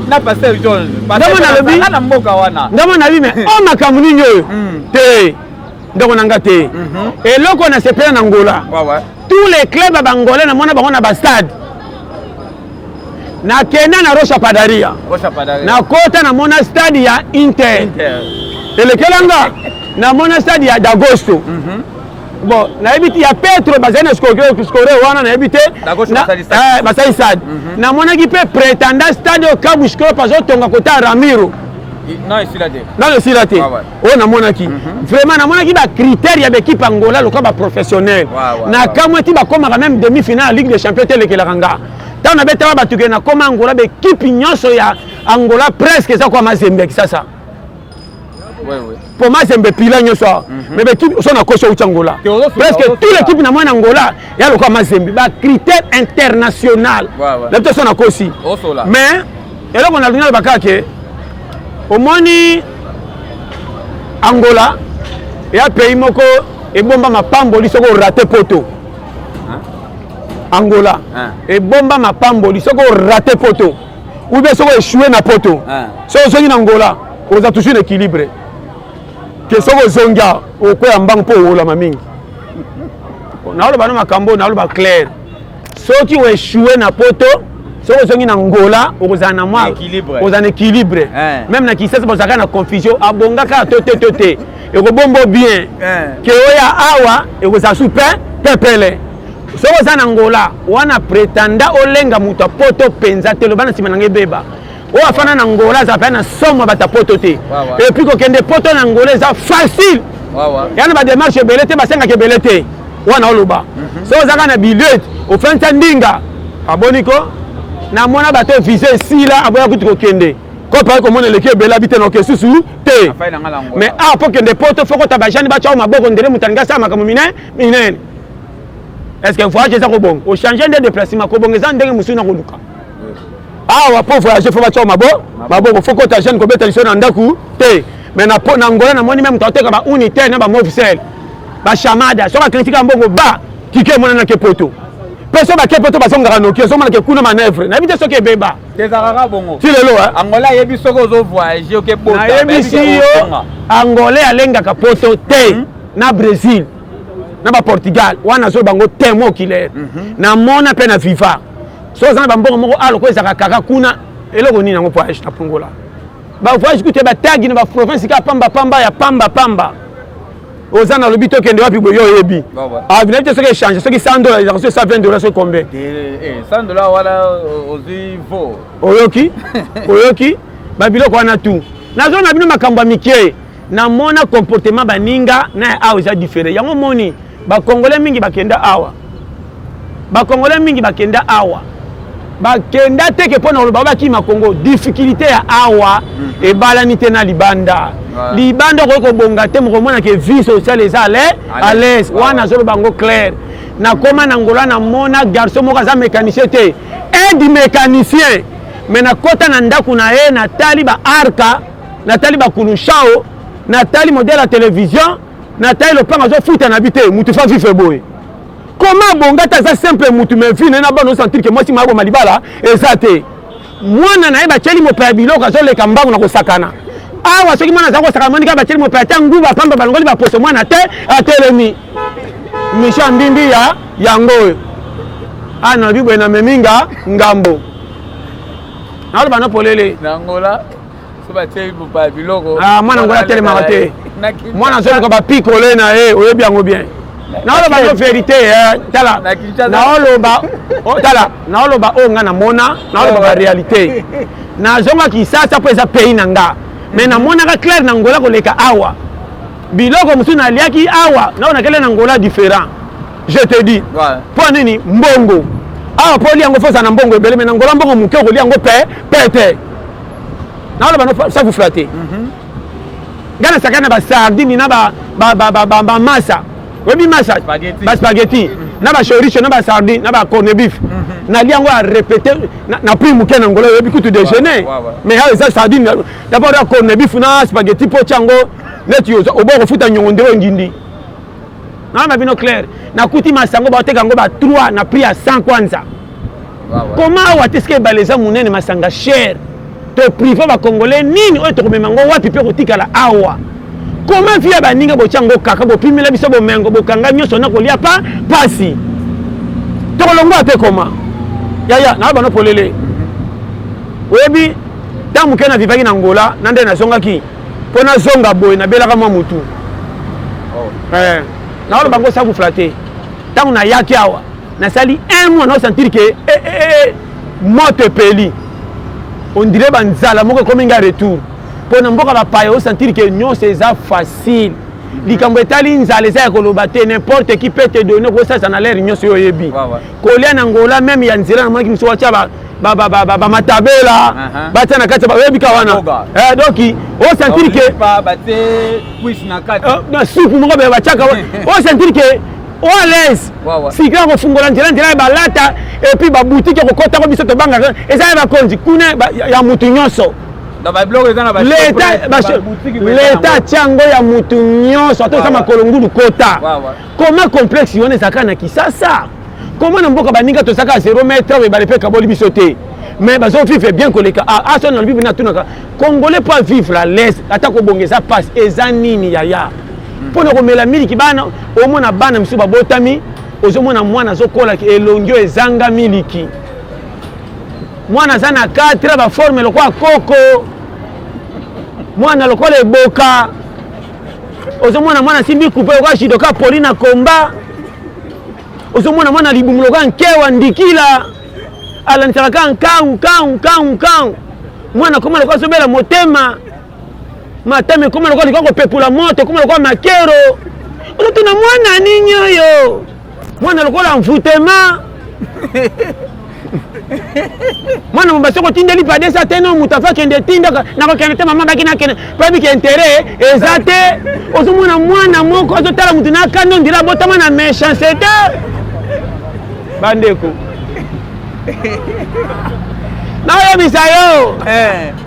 na Pasteur John na mboka wana ndamo na lobi mais o makamuni nyo te ndeko nanga te eloko na sepela na Angola tous les clubs bangolais na mona bango na ba stade na kenda na Rocha Padaria na kota na mona stade ya Inter elekelanga na mona stade ya Dagosto bon na ebiti ya Petro bazana skore wana na ebite na basai stade na mona ki pe prétendant stade au Kabush Corp azotonga kota Ramiro non silate o na mona ki vraiment na mona ki ba critère ya équipe Angola loka ba professionnel na kamweti ba koma même demi-finale Ligue des Champions telekelanga tant na beta ba tuke na koma Angola be équipe nyonso ya Angola presque ça quoi Mazembe ça pour Mazembe pila nyonso mais be équipe so na koso Angola presque toute l'équipe na mona Angola ya loka Mazembe ba critère international la personne na kosi mais eloko na linga ba kake omoni Angola ya pays moko ebomba mapamboli soko raté poto Angola ebomba mapamboli soko raté poto ou bien soko échoué na poto soko zongi na Angola oza toujours l'équilibre que soko zonga okoya mbang po ola mamingi na oloba no makambo na oloba clair soki o échoué na poto soko zongi na Angola okozana na mwa ozana équilibre même na kisasa bozaka na confusion abongaka tote ekobombo bien ke oya awa ekoza super pepele soko za na Angola wana prétendant olenga muta poto penza te lobana sima nange beba o afana na Angola za pa na somo bata poto te et puis ko kende poto na Angola za facile yana ba démarche belete basenga ke belete wana oloba soko zaka na billet ofensa ndinga aboniko na mona bato visé sila aboya kutu kende ko pa ko mona leke bela bité no ke susu te mais a pour kende poto foko tabajani ba chawo maboko ndele mutanga sama kama minene est-ce que voyage ça ko bon au changer de déplacement ko bon ezande ndenge musuna ko luka wa pour voyager faut ba chawo maboko foko ta jeune ko beta liso na ndaku te mais na po na Angola na moni même toteka ba unité na ba officiel ba chamada so ba critique mbongo ba kike mona na ke poto personne ba ke poto ba songa no ke so mona ke kuna manœuvre na bité so ke beba tezaka bongo ti lelo Angola yebi soko zo voyager o ke poto na yebi si Angola alenga ka poto te na Brésil na ba Portugal wana zo bango temo killer na mona pe na FIFA so za ba mbongo moko alo ko ezaka kaka kuna eloko nini ngo voyage na pongola ba voyage kute ba tagi na ba province ka pamba ya pamba ozana lobito kende wapi boyo yebi vinabite soki échange soki $100 ya soki $120 soki combien $100 wala ozi vo oyoki babiloko wana tu nazo na bino makambo mikie na mona comportement baninga na awa eza différent yango moni bakongolais mingi bakenda awa bakenda teke pona oloba bakima Congo difficulté ya awa ebalani te na libanda ko bonga te moko mona ke vie sociale eza à l'aise wana zo bango clair na koma na Angola na mona garçon moko za mécanicien te aide mécanicien mais na kota na ndaku na ye na tali ba arka na tali ba kulushao na tali modèle à télévision na tali le panga zo futa na bité mutu fa vivre boy comment bonga ta za simple mutu me vie na ba no sentir que moi si mako malibala ezate mwana na ye ba cheli mo pa biloko zo le kambangu na ko sakana awa soki mwana za ko sakana monika ba cheli mo pa ta nguba pamba balongoli ba poso mwana te atelemi misha mbimbi ya yango ana bibwe na meminga ngambo na ba no polele na Angola Ah, moi nangola tellement raté. Moi na zone ko ba picolé na oye bien ou bien. Na oloba no vérité tala. Na oloba tala, na oloba o nga na mona, na oloba ba réalité. Na zonga ki sasa po eza pays nanga. Mais na mona ka clair na ngola ko leka awa. Biloko musu na liaki awa, na ona kele na ngola différent. Je te dis. Po nini mbongo. Awa po li yango fosa na mbongo ebele mais na ngola mbongo muke ko li yango pete. Na oloba no ça vous flatter. Gana sakana ba sardine na ba massa. Oui, massa, ba spaghetti, na ba chorizo, na ba sardine, na ba corned beef. Na li yango a répéter na prix muke na ngola yebi kutu déjeuner. Mais ha ça sardine d'abord ya corned beef na spaghetti po chango neti yo oboko futa nyongo ndero ngindi. Na ma bino clair. Na kuti masango ba teka ngo ba 3 na prix à 100 kwanza. Comment wa teske baleza munene masanga cher? To privé ba congolais nini oyo to komemango wapi pe kotikala awa? Comment via baninga bochango kaka bopimela biso bomengo bokanga nyoso na kolia pa pasi. To kolongo ate koma. Ya na bano polele. Oyebi tamu kena vivaki na Angola nande na zonga ki. Pona zonga boy na belaka mwa mutu. Na wala bango ça vous flatter. Tamu na yaki awa. Na sali un mois no sentir que moto peli. On dirait banzala moko comme un retour. Pour n'importe quoi paye, on sentir que non c'est ça facile. Likambo etali nzala eza ya koloba te n'importe qui peut te donner ko ça na l'air nyonso yo yebi. Kolia na Angola même ya nzela na maki mso wacha ba matabela ba tana kati ba yebi ka wana. Donc on sentir que ba te puisse na kati. Na soupe moko ba chaka on sentir que o à l'aise. Si grand ko fungola nzela ba lata et puis ba boutique ko kota ko biso to banga eza ba konzi kuna ya mutu nyonso. L'état tiango ya mutu nyonso atoza makolongulu kota. Comment complexe yone saka na kisasa? Comment na mboka baninga to saka 0 mètre ba lepe kaboli bisote? Mais bazo vivre bien koleka. Ah son na bibi na tunaka. Congolais pas vivre à l'aise ata ko bongeza passe eza nini yaya. Pona ko mela miliki bana o mona bana msuba botami ozo mona mwana zokola elongyo ezanga miliki. Mwana zana 4 ba forme lokwa koko. Mwana lokola eboka. Ozo mwana simbi coupe kwa shidoka Polina komba. Ozo mwana libumu loka nkewa ndikila. Ala ntaraka nkau. Mwana koma lokola sobela motema. Matame koma lokola likoko pepula moto koma lokola makero. Ozo tuna mwana ninyo yo. Mwana lokola mfutema. Mwana mbasoko tindeli pa desa teno mutafa kende tinda na ko kende mama bakina kende pabi ke intérêt ezate ozomona mwana moko azotala mutu na kando ndira botama na méchanceté bandeko na yo bisayo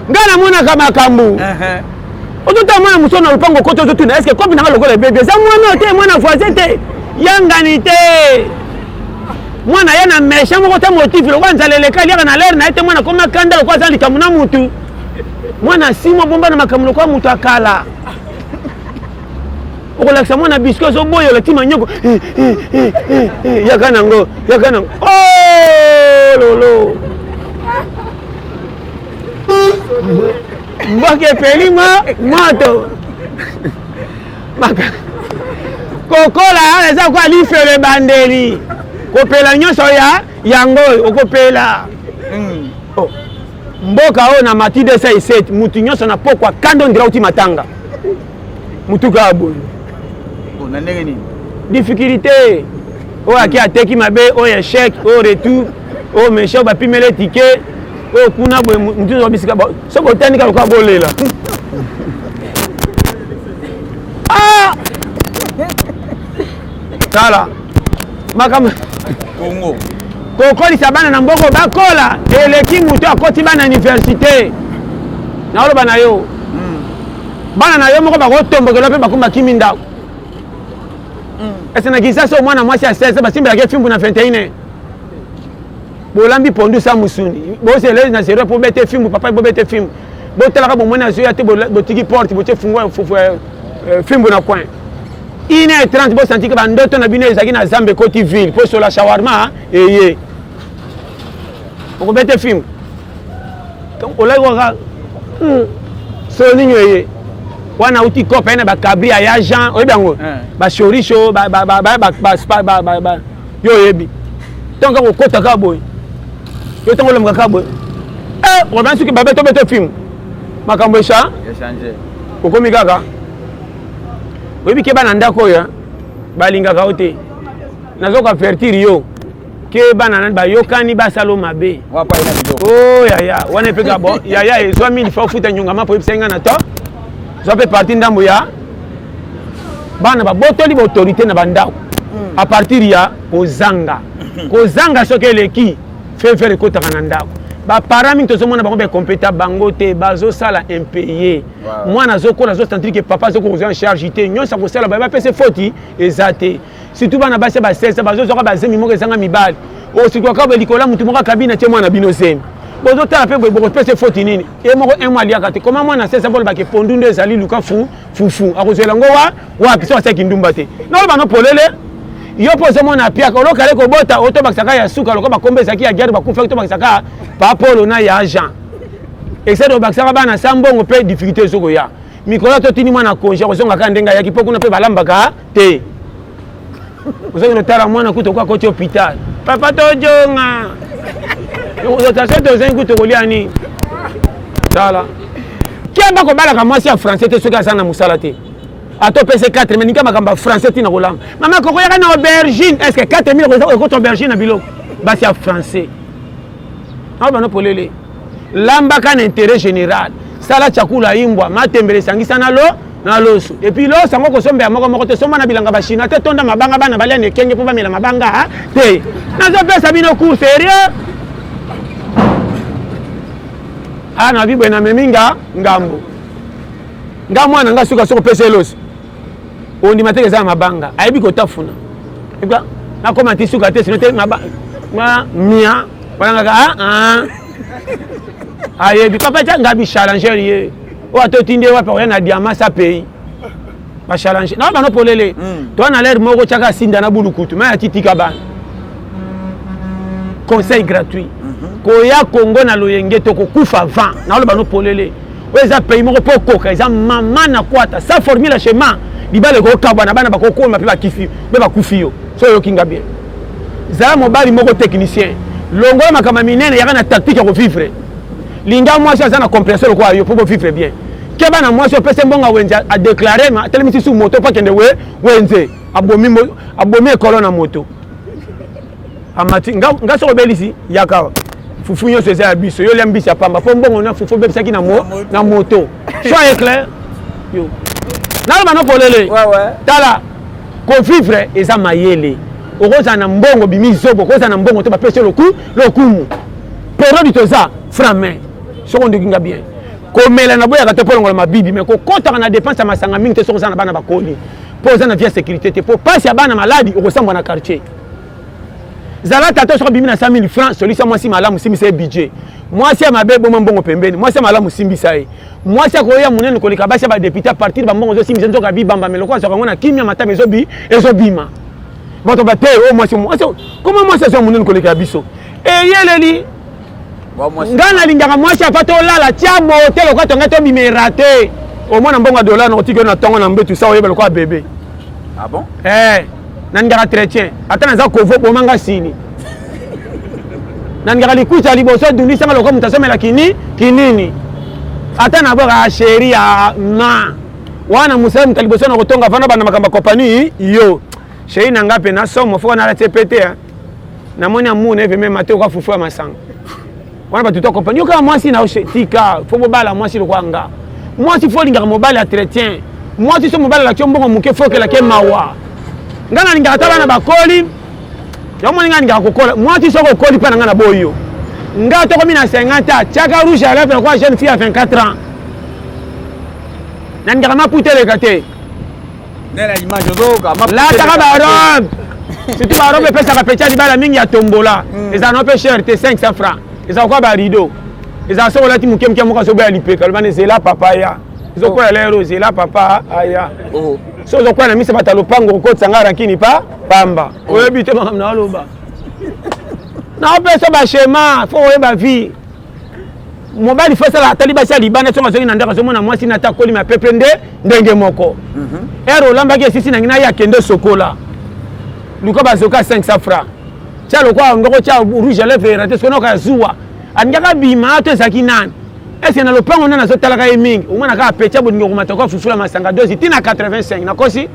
ngana mwana kama kambu ozotala mwana musona lupango koto zotuna est-ce que kopi na lokola bébé za mwana te mwana voisin te yangani te mwana yana mesha moko ta motif lo kwanza leleka liaka na l'air na ete mwana koma kanda lo kwanza likamuna mutu mwana simo bomba na makamulo kwa mutu akala okolakisa mwana bisco zo boyo le tima nyoko yakana ngo oh lolo mbake pelima moto maka kokola ala za kwa lifele bandeli kopela nyonso ya yango okopela mboka o na mati 207 mutu nyonso na pokwa kando ndira uti matanga mutu ka boyo na ndenge nini difficulté o aki ateki mabe o échec o retour o mesho ba pimele ticket o kuna boy mutu zo bisika so botandika lokwa bolela tala makama Congo kokolisa bana na mboko bakola eleki mutu akoti bana université na oloba na yo bana na yo moko bakotombokela mpe bakumba kimi ndako ese na kisasa mwana mwasi ya 16 basimbelaki fimbu na 21 bolambi pondu sa musuni boseleli na zero po bete fimbu papa bobete fimbu botalaka bomona zo ya te botiki porte botie fungwa fimbu na coin 1h30 bo senti que bandoto na bino ezaki na Zambe Côte ville po so la shawarma eye okobete film donc olai waka soninyo ye wana uti kopa na ba cabri ya Jean oyebango ba chorisho ba yo yebi tonga ko kota ka boy yo tonga lomga ka boy on va suki ba beto film makambo esha changer okomi kaka oyebi ke bana ndako ya balinga ka ote nazoka avertir yo ke bana nan ba yokani ba salo mabe wapa ina bidoko oh yaya wana peka bon yaya ezwa mini fa futa nyunga mapo episenga na to zo pe parti ndambo ya bana ba botoli ba autorité na bandako à partir ya kozanga soki eleki fefere ekotaka na ndako baparent mingi tozomona bango bakompeta bango te bazosala impayé mwana azokola azosentir ke papa azokozwa en charge te nyonso akosala bapesa foti eza te surtout bana basi basesa bazozoka bazemi moko ezanga mibali osikoka belikola mutu moko akabina tie mwana bino zemi bozotala mpe bokopesa foti nini ye moko un mois aliaka te koma mwana sesa bolo bakepondu nde ezali luka fufu akozwela ngo wapi so asaki ndumba te nalo bano polele yo pose mona piaka olokale kobota otobakisaka ya suka loko bakombe ezaki ya guerre bakufa tobakisaka pa polo na ya agent except obakisaka bana sambongo mpe difficulté ezoko ya mikolo totini mwana konja kozongaka ndenge ayaki mpo kuna mpe balambaka te ozongi lotala mwana kuta okwa koti hôpital papa tojonga ozotashe tozengi kuta kolia nini tala kiamba kobalaka mwasi ya français te soki aza na mosala te ato pese 4 mais nika makamba français tina kolamba mama koko yaka na aubergine est-ce que 4 000 ekota aubergine na biloko basi ya français awa bano polele lambaka na intérêt général sala chakula imbwa matembele sangisa na loso et puis loso yango kosombe ya moko te somba na bilanga bashina te tonda mabanga bana balia ne kenge mpo bamela mabanga te nazopesa bino cours sérieux ana bibwe na meminga ngambo nga mwana nga suka soko pesa loso ondima te eza mabanga ayebi kotafuna ebwa nakoma ti suka te sino te mia balangaka ayebi papa tia ngabi challenger ye oyo atotindi wapi akoya na diama sa pays bachallenger na bano polele toa na lere moko tiaka asinda na bulukutu ma yatitika bana conseil gratuit koya Congo na loyenge tokokufa vent na olo bano polele oyo eza pays moko mpo koka eza mama na kwata sa formule chemin libala ekokabwa na bana bakokoma mpe bakufi yo so oyoki nga bien zala mobali moko technicien longola makambo minene yaka na tactique ya kovivre linga mwasi aza na compréhension lokola yo mpo bovivre bien ke bana mwasi opesa mbongo wenze adeklare ma atelemisi su moto mpo akende wenze abomi ekolo na moto amati nga soko obelisi yaka fufu nyonso eza ya biso yo lia mbisi ya pamba mpo mbongo na fufu obebisaki na moto sois éclair yo naloba no polele tala kovivre eza mayele okozala na mbongo bimi zobo okozala na mbongo to bapesi lokumu periode toza framain soko ndekinga bien komela na boyaka te mpo longola mabibi mais kokotaka na dépense ya masanga mingi te soko oza na bana bakoli mpo oza na vie ya sécurité te mpo pasi ya bana maladi okosambwa na quartier zala tata soko bimi na 100 000 francs solisa mwasi malamu simbisa ye budget mwasi ya mabe boma mbongo pembeni mwasi ya malamu simbisa ye mwasi akoya munene koleka basi ya badepute a partir bambongo ozosimbisa nzoka bibamba meloko azwaka ngo na kimia matama ezobima bato bate o mwasi koma mwasi azwa munene koleka ya biso eyeleli nga nalingaka mwasi afa tolala tia motel lokwa tonga tobimera te omwana mbongo ya dollar na otiki oyo na ntongo na mbetu sa oyeba lokwa bebe nalingaka chrétien ata naza kovo bomanga sini nalingaka likuta ya liboso dunisanga lokwa moto azomela kinini ata naboka sheri ya ma wana musala muta liboso na kotonga vana bana makambo kompani yo sheri na nga mpe na somo foko nalati pete namoni amuna eve mema te okwa fufu ya masanga wana bato to kompani yo kaka mwasi na tika fo bobala mwasi lokwa nga mwasi fo olingaka mobali ya chrétien mwasi so mobali alaki mbongo moke fo okelaki mawa nga nalingaka ta bana bakoli yomoni nga nalingaka kokola mwasi soko okoli mpe na nga na boyo nga tokomi na 50 tiaka rouge à lèvres kwa jeune fille à 24 ans nalingaka maputeleka te lataka barobe surtout barobe epesaka peti ya libala mingi ya tombola ezala no mpe cher te 500 francs ezala kwa barido ezala soko olati moke moko azoboya lipeka lobana ezela papa ya ezokwela lero ezela papa aya so ozokwela na misa bata lopango kokotisanga rankini pamba oyebi te makambo na oloba naopesa bashema fo oyeba vie mobali faut ça atali basi libana songa songi na ndaka somona mwasi na takoli ma pepe ndenge moko ero lamba ke sisi na ngina ya kende sokola luko bazoka 500 francs tia lokwa ngoko tia rouge à lèvres raté ce qu'on a zuwa angaka bima to zaki nan est-ce na lopango na zo talaka e mingi umana ka pecha bodingo kumatoka fufula masanga dozi tina 85 na kosi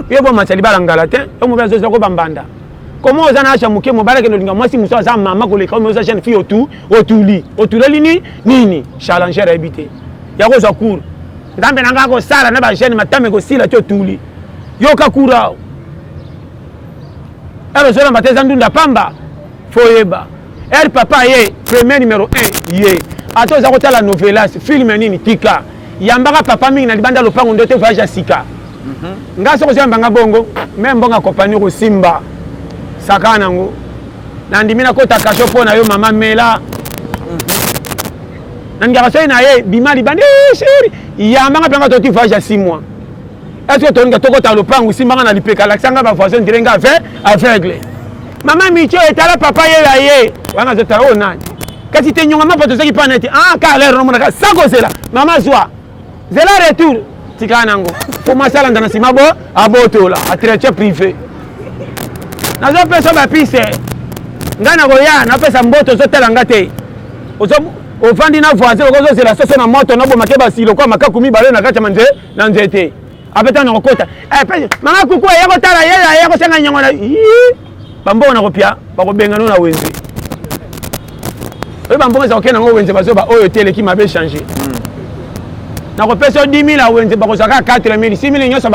yebo matali balangala te o mobali zo ko bambanda comment on a acheté muke mobali ke ndinga mwasi muso za mama ko le comme on a jeune fille otuli nini challenger habité ya ko za cour ndambe nanga ko sala na ba jeune matame ko sila to tuli yo ka kura alors je l'embête ndunda pamba foyeba elle papa ye premier numéro 1 ye ato za ko tala novelas film nini tika yambaka papa mingi na libanda lopango ndote voyage à sika nga soko zamba nga bongo même bonga compagnie ko simba sakana ngo na ndimina ko takasho pona yo mama mela na ngara so na ye bimali bande chéri yambaka panga to ti voyage à 6 mois est-ce que tu as toko ta lopango simba na lipeka la sanga ba voisin direnga aveugle maman micho etala papa ye wana zota o nani kasi te nyonga mapato saki pa neti ka l'air no mona sako zela maman zwa zela retour tikana ngo pour masala ndana simabo abotola atreche privé na zo pesa ba pise ngana go ya na pesa mboto zo tela ngate ozo ofandi na voisin ozo zela soso na moto no bo makeba silo kwa makakumi bale na kacha manze na nzete apeta na kokota mama kuku ya ko tala ya ko senga nyongo na bambo na kopia bakobenga no na wenze oyo bambo za okena ngo wenze bazoba oyo tele ki mabe changer na ko peso 10000 a wenze bako saka 4000 6000 nyoso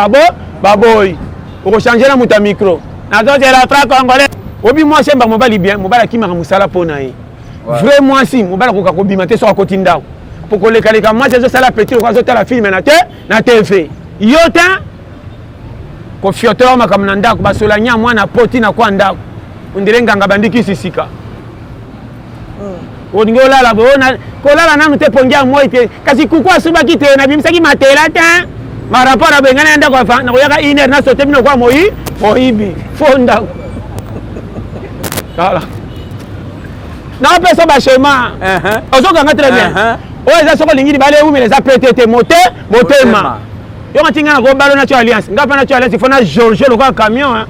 baboy oko changer na muta micro na zo la fra congolais obi moi semba mobali bien mobali ki maka musala pona yi vraiment si mobali ko ka ko bimate so akoti ndao poko le kaleka moi zo sala petit ko zo tala film na TV yota ko fioto makamna ndako basola nya mwana poti na kwa ndako undirenga ngabandiki sisika odingola la bona kolala nanu te pongia moite kasi kukwa suba kite na bimsaki matela ta ma rapport abengana ndako afa na koyaka iner na sote bino kwa moibi fonda kala na pesa ba chema ozoka nga très bien o eza soko lingiri bale umi les apetete motema yo matinga na ko balo na alliance ngapa na alliance fona Georges le kwa camion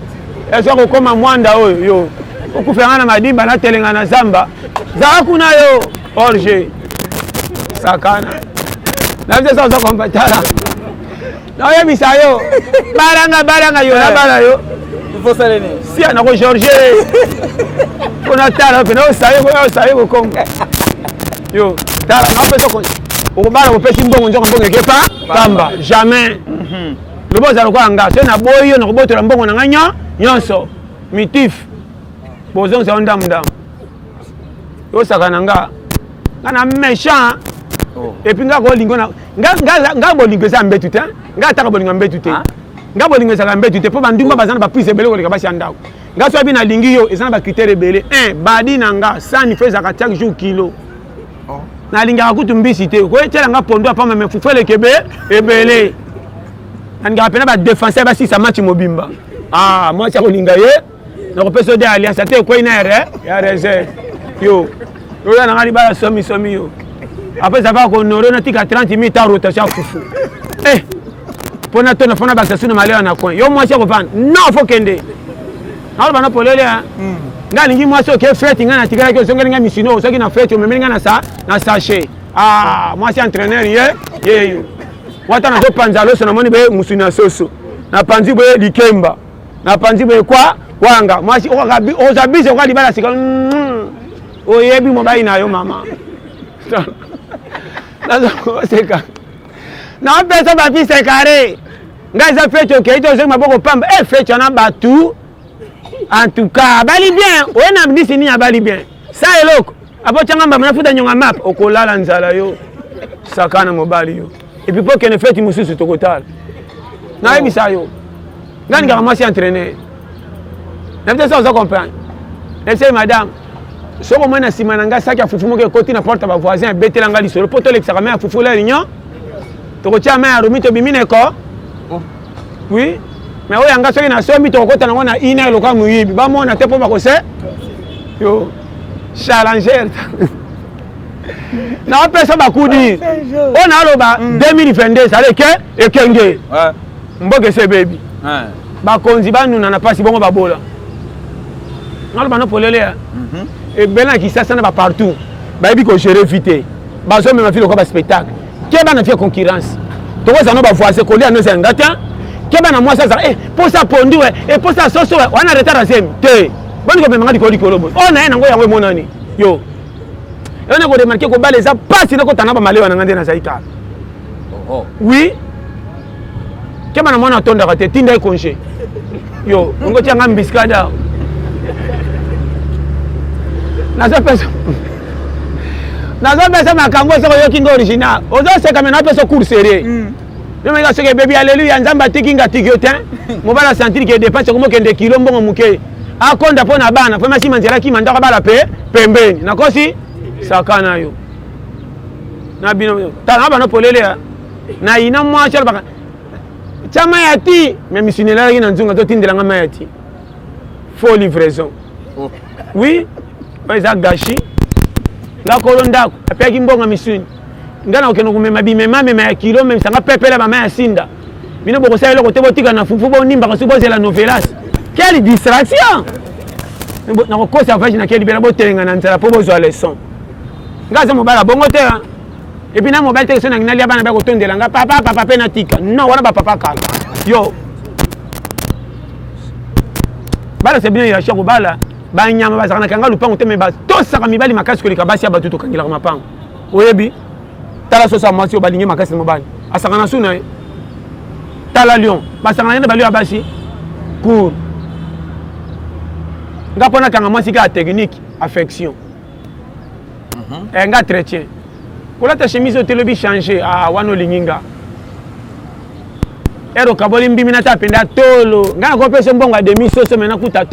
est-ce que koma mwanda oyo yo okufanga na madimba na telenga na zamba za kuna yo orge sakana na vile sasa kompatala na yo misayo baranga yo na bala yo faut ça lene si ana ko Georges kona tala pe no sayo ko kongo yo tala na peso ko okubala ko pesi mbongo nzoko mbongo kepa pamba jamais le boss a quoi anga c'est na boyo na kobotola mbongo na nganya nyonso mitif bozon sa ndam yo sakana nga méchant et puis nga ko lingo na nga bolingo sa mbetu te nga taka bolingo mbetu te nga bolingo sa mbetu te po bandumba bazana ba prise belé ko le kabasi ndako nga so bi na lingi yo ezana ba critère belé 1 badi na nga sani feza ka chaque jour kilo na linga kutu mbisi te ko etela nga pondo apa me fufele kebe ebele nga pena ba défenseur ba si sa match mobimba moi ça ko linga ye na ko peso de alliance te ko ina ya réserve yo na ngali ba somi yo après ça va ko noro na tika 30 000 ta rotation fufu pona to na fona ba sasuna maleo na coin yo moi ça ko pan non faut kende na ba na polele nga lingi moi so ke fête nga na tika ke so nga misino so ki na fête o memeli nga na sachet moi c'est entraîneur ye wata na zo panzalo so na moni be musuna soso na panzi be likemba na panzi be kwa wanga moi si o zabize kwa libala sika o yebi mobile na yo mama nazo seka na pesa ba pisa carré nga za fête o ke to so maboko pamba fête na batu en tout cas bali bien o na bisi ni bali bien ça eloko abochanga mba na futa nyonga map okolala nzala yo sakana mobali yo et puis pour que ne fête mususu tokotal na ebisa yo ngani ka moi si entraîner na peut-être ça vous comprendre et madame so ko mona sima nanga saki afufumo ke koti na porte ba voisin betela ngali solo poto le saka mais afufu la union tokotia mais aromito bimine ko oui mais oyo anga soki na somi tokota nango na ina loka muyibi ba mona te po ba ko se yo challenger Na pesa ba kudi. On a loba 2022 ça le ke ekenge. Mboke se baby. Ba konzi ba nuna na pasi bongo ba bola. Na loba no polele. Et bela qui ça na ba partout. Ba bi ko gérer vite. Ba zo me ma fille ko ba spectacle. Ke ba na fie concurrence. To ko za no ba voiser ko li ano se ngata. Ke ba na moi ça pour ça pondu et pour ça soso on a retard à sem. Te. Bonne ko me ngadi ko li ko lobo. On a ngo ya we monani. Yo. On a remarqué que les a pas si ko tana ba malewa na ngande na saika. Oui. Ke ba na mona tonda ka te tinda konje. Yo, ngo tianga mbiskada. Nazo pesa makambo soko yo kingo original. Ozo se kama na pesa cours sérieux. Yo mega seke baby alléluia nzamba tikinga tikiotin. Mobala sentir que dépense comme kende kilo mbongo muke. Akonda pona bana, fema si manzela ki mandaka bala pe pembeni. Nakosi sakana yo. Na bino tana bana polele na ina mwa chal baka. Chama yati, mais misinela ki nzunga to tindela ngama yati. Faux livraison. Oui, ça gâchis. Nga kolonda apeki mbonga misuni. Ngana okeno kumema bimema mema ya kilo même sanga pepela mama ya sinda. Bino boko sa eloko te botika na fufu bo nimba ka subo la novelas. Quelle distraction! Na ko kosa vaji na keli bela botelenga na nzala po bozwa leçon. Ngaza mobala bongo te. Et puis na mobile te sona ngina bana ba ko tondela nga papa pe na tika. Non, wana ba papa kala. Yo. Bala c'est bien ya shako bala. Ba nyama ba zakana kanga lupango te me ba to saka mibali makasi ko lika basi abatu to kangila mapango. Oyebi. Tala so sa masi obalinge makasi mobali. Asakana suna e. Tala lion. Ba sakana ne bali abasi. Cool. Nga pona kanga masi ka technique affection. Nga chrétien. Kola ta chemise au télébi changer a wano linginga. Ero kaboli mbimi na ta penda tolo. Nga ko pese mbongo a demi soso mena kuta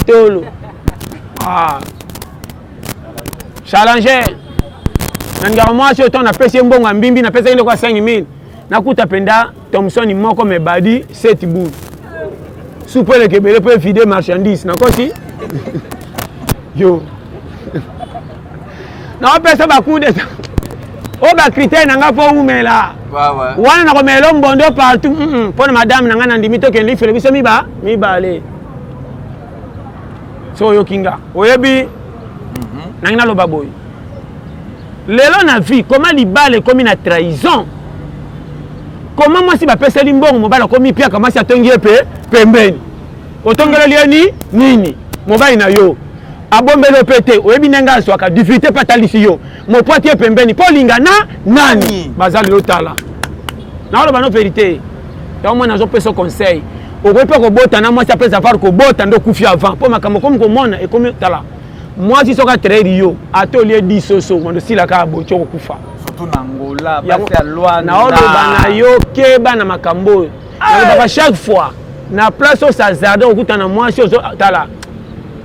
tolo. Ah. Challenger. Nanga moi si autant na pese mbongo mbimbi na pese ile kwa 5000. Na kuta penda Thomson moko me badi 7 boules. Soupe le kebele peut vider marchandise na kosi. Yo. Na pese ba kude. O ba critère nanga fo umela. Wana na ko melo mbondo partout. Pona madame nanga na ndimi to ke lifele biso mi bale. So yo kinga. Oyebi. Nanga lo baboy. Lelo na vie comment libale comme une trahison. Comment moi si ba pesa limbongo mobala komi pia kama si atongi pe pembeni. Otongela liani nini? Mobali na yo. Abombelo pete oyebi nenga swaka difficulté patalisi yo mo poitier pembeni polinga na nani bazali lotala na olo bano vérité ya mwana zo peso conseil okope ko bota na mwasi apesa far ko bota ndo kufi avant po makambo comme ko mona e comme tala mwasi soka traire yo atelier disoso mondo sila ka bo choko kufa surtout na Angola basi ya Luanda na olo bana yo ke bana makambo na ba chaque fois na place au sazarde okutana mwasi ozo tala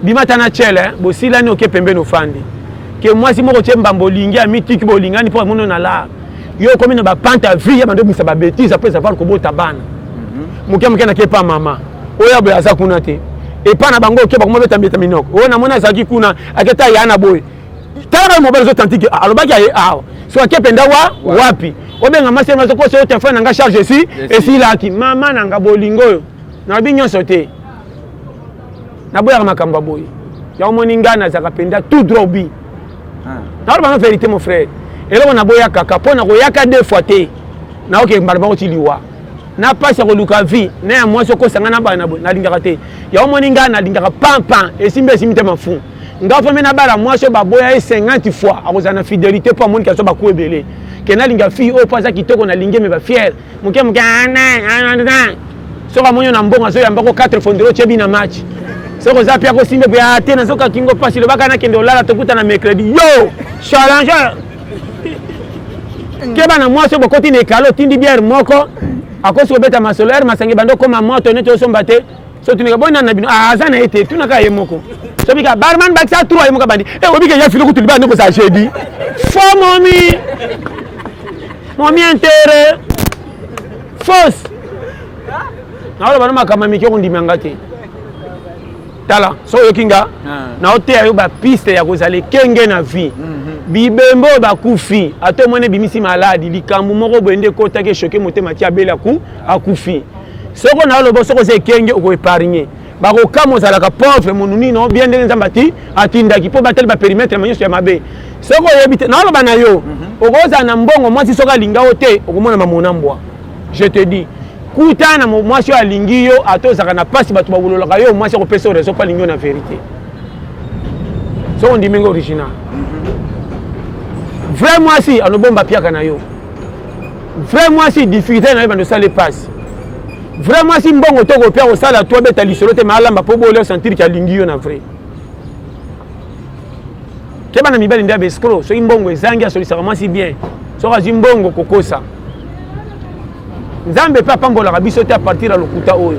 bimata na chele bo sila ni oke pembe no fandi ke moi si moko chemba bolingi a mitiki bolingani po mono na la yo komi na ba panta vie ya bando bisa ba bêtise après savoir ko bota bana muke na ke pa mama oya bo aza kuna te e pa na bango ke ba ko beta beta minoko o na mona zaki kuna aketa yana boy tara mo bezo tantiki alobaki aye awa so ake penda wapi obenga mase mazo ko so téléphone nga charge si et si laki mama nanga bolingo na binyo sote na boya makambo boy ya omoni ngana za kapenda tout droit bi na ba vérité mon frère et là on a boya kaka pona ko yaka deux fois té na oke mbarba ko tiliwa na pasa ko luka vie na moi so ko sanga na ba na lingaka té ya omoni ngana lingaka pampan et simbe simite mafu nga fo mena bala moi so ba boya 50 fois akozana fidélité pour mon ka so ba ko ebele ke na linga fille o pasa kitoko na linge me ba fier muke ana so ka monyo na mbonga so ya mbako 4 fondero chebi na match. Soko za pia ko simbe bya tena soka kingo pasi le baka na kende olala tokuta na mercredi yo challenger ke bana moi so bokoti ne kalo tindi bière moko akoso beta masolaire masangi bando koma moto ne to somba te so tunika bona na bino azana ete tunaka ye moko so bika barman baksa 3 ye moko bandi obika ya filo kutuliba ndoko sa jeudi fo momi intérêt fausse na wala bana makama mikyo ndimanga te tala so yokinga na hotel ayo ba piste ya kozale kenge na vie bibembo bakufi ato mone bimisi maladi likambu moko bende kota ke choquer motema ti abela ku akufi soko na lobo soko se kenge ko épargner bako kamo zalaka pauvre monuni no bien ndenge nzambati atindaki po batel ba périmètre manyo ya mabe soko yebite na loba na yo okoza na mbongo mwasi soka linga ote okomona mamona mbwa je te dis kutana mwasi alingi yo atozaka na pasi batu babulolaka yo mwasi ko pesa raison pa lingi na vérité soko ndimengo original vraiment si anobomba piaka na yo vraiment si difficulté na yo bando sale passe vraiment si mbongo toko pia ko sala to beta lisolo te malamba po bolo sentir ki alingi yo na vrai keba na mibali ndia beskro so mbongo ezangi asolisa vraiment si bien so kazi mbongo kokosa nzambe pa pambola biso te a partir ya lokuta oyo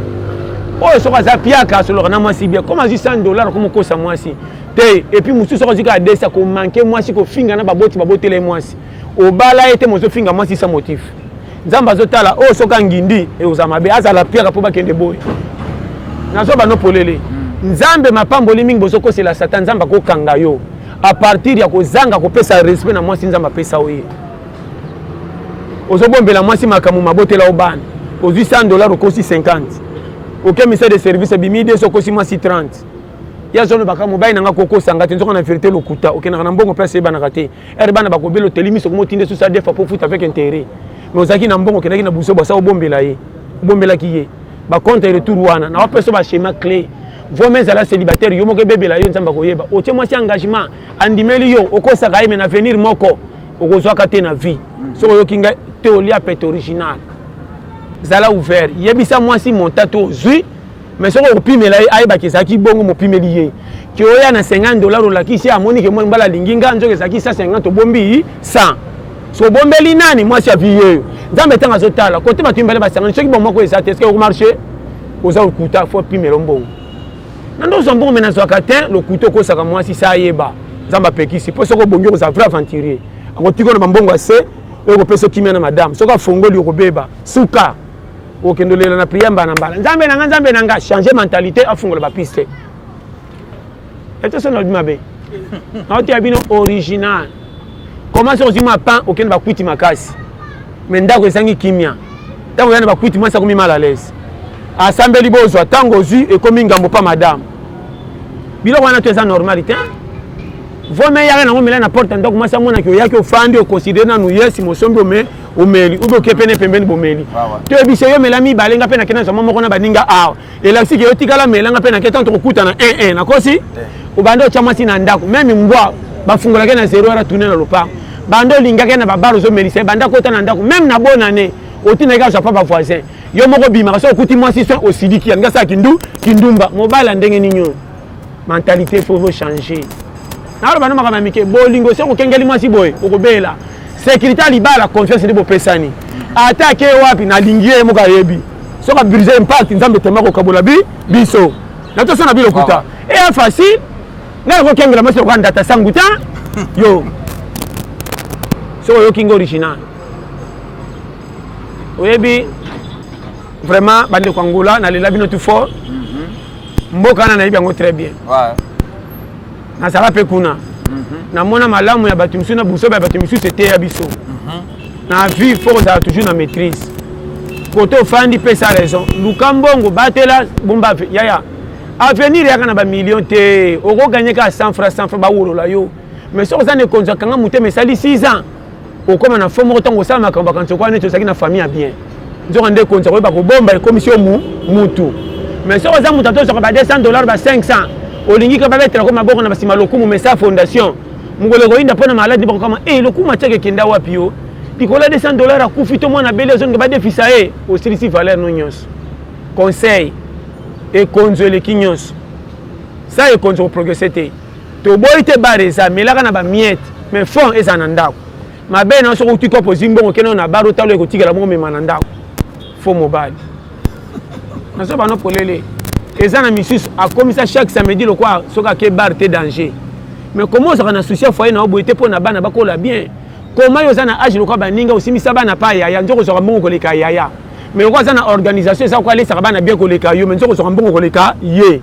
so kaza piaka solo na mwasi bien comme azi $100 comme kosa mwasi te et puis musu soko zika desa ko manquer mwasi ko finga na baboti babotele mwasi obala ete mozo finga mwasi sa motif nzamba azotala soka ngindi e uzamabe azala piaka po bakende boy nazo bano polele nzambe mapamboli mingi bozoko c'est la satan nzamba ko kanga yo à partir ya ko zanga ko pesa respect na mwasi nzamba pesa oye ozobombela mwasi makamu mabotela obana ozwi $100 okosi 50 aucun ministère de service bimide sokosi mwasi 30 ya zone baka mobile nanga kokosa ngati nzoka na vérité lokuta okena na mbongo place bana kate bana bakobelo telimiso ko motinde sous sa defa pour foot avec intérêt mais ozaki na mbongo kenaki na buso basa obombela ye obombela ki ye ba compte retour wana na wapeso ba schéma clé vos mains à la célibataire yo moko bebela yo nzamba koyeba otie mwasi engagement andimeli yo okosa ka na avenir moko okozwa kate na vie so yo kinga théorie pet original zala ouvert yebisa mwasi montato zui mais ce qu'on pime là aïe bah qui s'acquit bon mon pime lié qui oya na $50 la qui si à monique moi mbala linginga nzo que s'acquit 150 bombi 100 so bombeli nani moi si a vie nzambe tanga zotala côté ba tumbele ba 50 ceux qui bon moi ko ça est-ce que au marché oza okuta faut pime lombo nando zombo mena zo katin le couteau ko saka moi si ça yeba nzamba pekisi po soko bongo ko za vrai aventurier akotiko na mbongo ase ko peso kimia na madame soko fongoli ko beba suka okendolela na priamba na mbala nzambe nanga changer mentalité afungola ba piste eto sono bimabe auti abino original comment so zima pan okende ba kwiti makasi mais ndako esangi kimia tango yana ba kwiti mwasa komi mal à l'aise asambeli bozwa tango zu e komi ngambo pa madame bilo wana to eza normalité vos mais yaka na ngomela na porte ndako mwasa mona ki oyaki ofandi o considérer na nous yes mosombi omeli ube okepene pembeni bomeli to ebise yo melami balenga pe na kena zama moko na baninga awa elasi ke yotikala melanga pe na keta to kukuta na 1 na kosi ubando chamasi na ndako même mbwa bafungola ke na 0 ara tourner na lopa bando linga ke na babaro zo melise banda kota na ndako même na bonne année otina ka papa ba voisin yo moko bima so okuti mwasi so osidiki anga sa kindumba mobala ndenge ninyo mentalité faut changer na bana makama mike bolingo so ko kengeli mwasi boy okobela sécurité libala confiance ni bopesani attaque wapi na lingie moka yebi soka briser impact nzambe temako kabola biso na to sona bilokuta et facile na ko kengela maso ko ndata sanguta yo so yo king original oyebi vraiment bande ko Angola na lela bino tout fort mboka na yebi ngo très bien na sala pe kuna na mona malamu ya batu misu na buso ba batu misu c'était ya biso na vie faut ça toujours na maîtrise koto fandi pesa raison lukambongo batela bomba yaya avenir ya kana ba million te oko gagner ka 100 francs ba wolo la yo mais so ça ne konza kanga muté mais sali 6 ans okoma na fomo tongo sala makamba kanto kwa neto saki na famille bien nzo ndé konza ko ba ko bomba commission mutu mais so ça mutato so ba $200 ba 500 olingi ka ba betela ko maboko na basima lokumu mais sa fondation mungole ko inda pona maladi bako kama lokuma cheke kenda wapi yo pikola $200 akufi to mwana bele zone ba defisa au silisi valeur no nyos conseil et konzole kinyos ça e konzo progresser te to boite bareza melaka na ba miette mais fond ezana ndako mabe na so ko tiko pozimbo keno na baro talo ko tigela mo mema na ndako fo mobile na so bano polele ezana misus a komisa chaque samedi le quoi soka ke bar te danger mais comment ça na souci foyer na oboité pour na bana bakola bien comment yo za na age le quoi baninga osimisa bana pa ya nzoko so mbongo koleka ya mais quoi ça na organisation ça quoi lesa bana bien koleka yo mais nzoko so mbongo koleka ye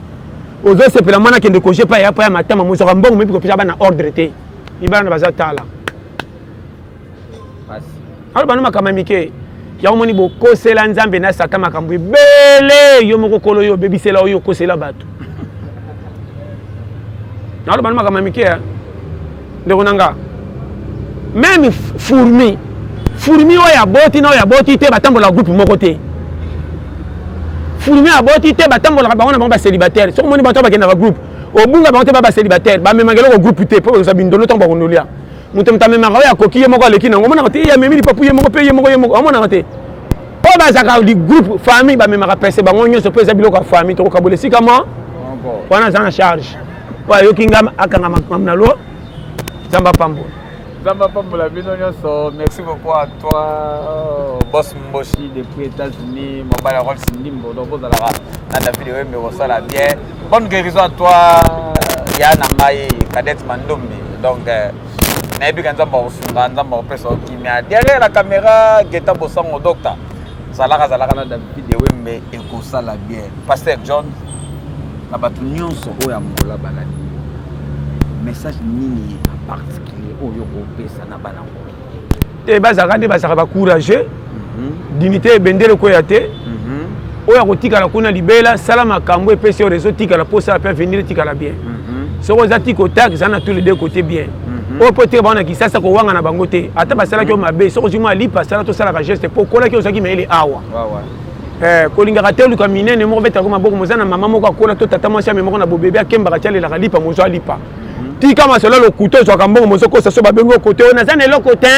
ozo sepela mwana kende koje pa ya matama mo so mbongo mais ko pisa bana ordre te mibala na baza tala alors bana makama mike ya omoni bokosela nzambe na saka makambo ebele yo moko kolo yo bebisela oyo kosela bato alors bana makama mike ndeko nanga même fourmi oyo aboti na oyo aboti te batambola groupe moko te fourmi aboti te batambola bango na bango bacélibataire soki omoni bato bakenda ba groupe obunga bango te ba bacélibataire bamemaka eloko groupe te mpo bakosa bindono ntango bakondolia moto amemaka oyo akoki ye moko aleki nango omonaka te ye amemi lipapu ye moko mpe ye moko omonaka te oyo bazalaka li groupe famille bamemaka pese bango nyonso mpo eza biloko ya famille tokokabola esika mo wana aza na charge po ayoki nga akanga makambo na lo nzambe apambola. Zamba Pambola Binonyoso, merci beaucoup à toi, Boss Mboshi depuis États-Unis, Mobile Roll Sindimbo, donc vous allez à David Wembe, vous allez bien. Bonne guérison à toi, Yana Maye, Kadette Mandombi. Donc, Nabi Ganzamba Osunga, Nzamba Opeso Kimia. Derrière la caméra, Geta Bossan au docteur. Salara Zalara David Wembe, et que ça la bien. Pasteur John, la Batunion, Oya Mbola Baladi. Message nini en particulier oyo kopesa na bana ngo te bazaka nde bazaka bacourageux dignité ebendele koya te oyo akotikala kuna libela sala makambo epesi oyo réseau tikala mpo sala mpe avenir tikala bien soko oza tiko tak eza na tous les deux côtés bien oyo mpo te baona kisasa kowanga na bango te ata basalaki oyo mabe soko ozwi mwa alipa sala tosalaka geste mpo kolaki ozwaki mayele awa kolingaka te oluka minene moko betako maboko moza na mama moko akola to tata mwasi ame moko na bobebe akembaka ti alelaka lipa mozwa alipa tika masolo le couteau so kambongo mozoko so babengo côté on a le côté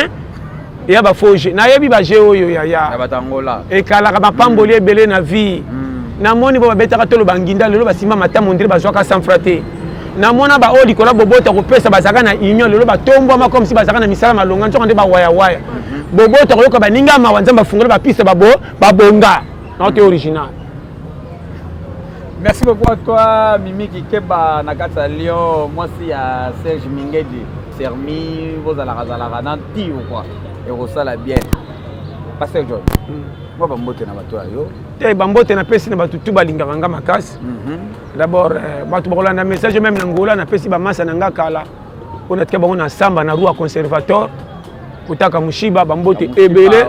et ba foje na yebi ba jeo yo ya batangola e kala ka pamboli ebele na vie na moni bo betaka tolo banginda lelo basima mata mondire bazwaka sans fraté na mona ba oli kola bobota ko pesa bazaka na union lelo batombo ma comme si bazaka na misala malonga ntsoko nde ba waya bobota ko yoka baninga ma wanzamba fungola ba pisa babonga na te original. Merci beaucoup à toi, Mimi Kikeba, Nakata Lyon, moi c'est à Serge Mingedi, Sermi, vous allez à Nanti ou quoi, et vous allez bien. Pasteur John, moi je vais vous dire, te bambote na pesi na batutu balingaka nga makasi. D'abord batu bakolanda message même na ngola na pesi ba masa na nga kala. On a tika bango na samba na rua conservateur. Kutaka mushiba bambote ebele.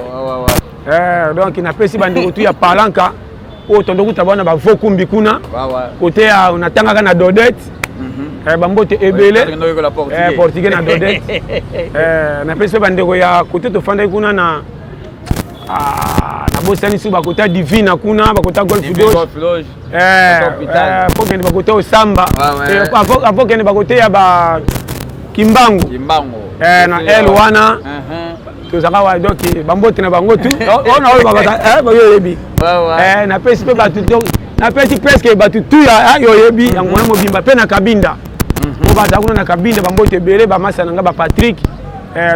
Donc na pesi bandeko tu ya palanka. O tondo kutabana ba vokumbi kuna. Côté on atangaka na Dodette. Bambote ebele. Portugais na Dodette. Na pesi bandeko ya côté to fanda kuna na na bosani su bakota divina kuna bakota golf doge faut que bakota osamba faut que bakota ya ba kimbangu na el wana to zakawa donc bambote na bango tu on a bakota yo yebi na pesi pe batuto na pesi presque batutu ya yo yebi ngona mobimba pe na kabinda ko baza kuna na kabinda bambote bele ba masa nga ba Patrick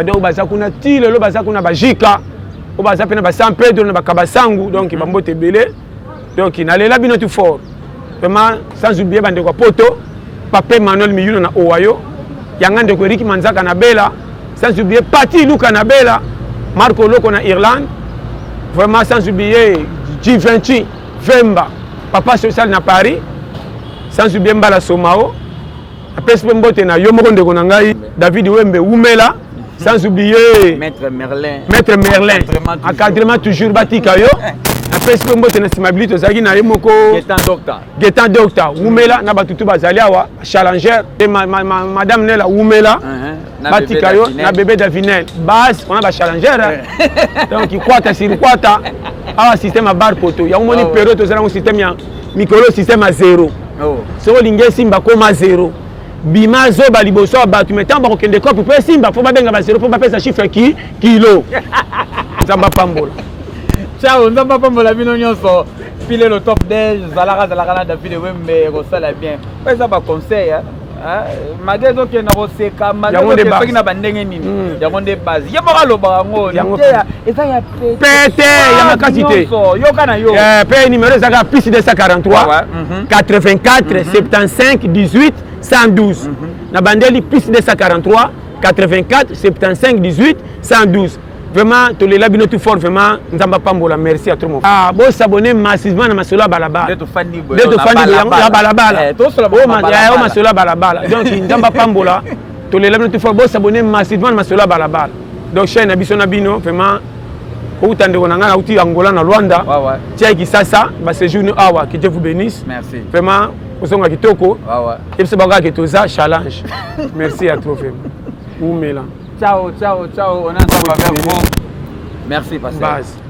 donc baza kuna ti lelo baza kuna ba Jika on va s'appeler ba San Pedro na ba Kabasangu donc bambote belé donc na lela bino tout fort vraiment sans oublier bande ko poto Papa Manuel Miyuno na Owayo yanga ndeko Eric Manzaka na Bela sans oublier Pati Luka na Bela Marco Loko na Irlande vraiment sans oublier G20 Vemba Papa Social na Paris sans oublier Mbala Somao après mbote na yo moko ndeko na ngai David Wembe Umela. Sans oublier Maître Merlin, encadrement toujours batika yo. Après ce que mbote na simabilité ozaki na yemoko Getan docteur Umela na batutu bazali awa challenger et madame Nela Umela batika yo na bébé Davinel base on a ba challenger donc il kwata sur kwata awa système à bar poto ya moni période ozala un système ya micro système à 0 so linge simba koma 0 bimazo baliboso batu metambo kokende kopi pe simba fo babenga ba 0 fo ba pesa chiffre ki kilo Nzamba Pambola ciao Nzamba Pambola bino nyonso pile le top 10 zalaka na David Wembe ko sala bien pesa ba conseil magé donc na roseka magé donc na bandenge nini ya konde base ya baka loba ngo ya eza ya pete ya makasité yo kana yo pe numéro zaka plus de 143 84 75 18 112. Na bandeli plus de 143 84 75 18 112. Vraiment, tous les labino tout fort, vraiment, Nzamba Pambola, merci à tout le monde. Bon s'abonner massivement à Masola Balabala. De fani la Balabala. Oh Masola Balabala. Donc Nzamba Pambola, tolela bino tufa bosabone massivement na masolo ya balabala donc chaîne na biso na bino vraiment outa ndeko na nga nauti Angola na Rwanda tia Kisasa ba séjour ni awa que Dieu vous bénisse. Merci vraiment osonga kitoko et puis baka que toza challenge merci à toi vraiment ou mela ciao on a ensemble avec vous merci Pasteur.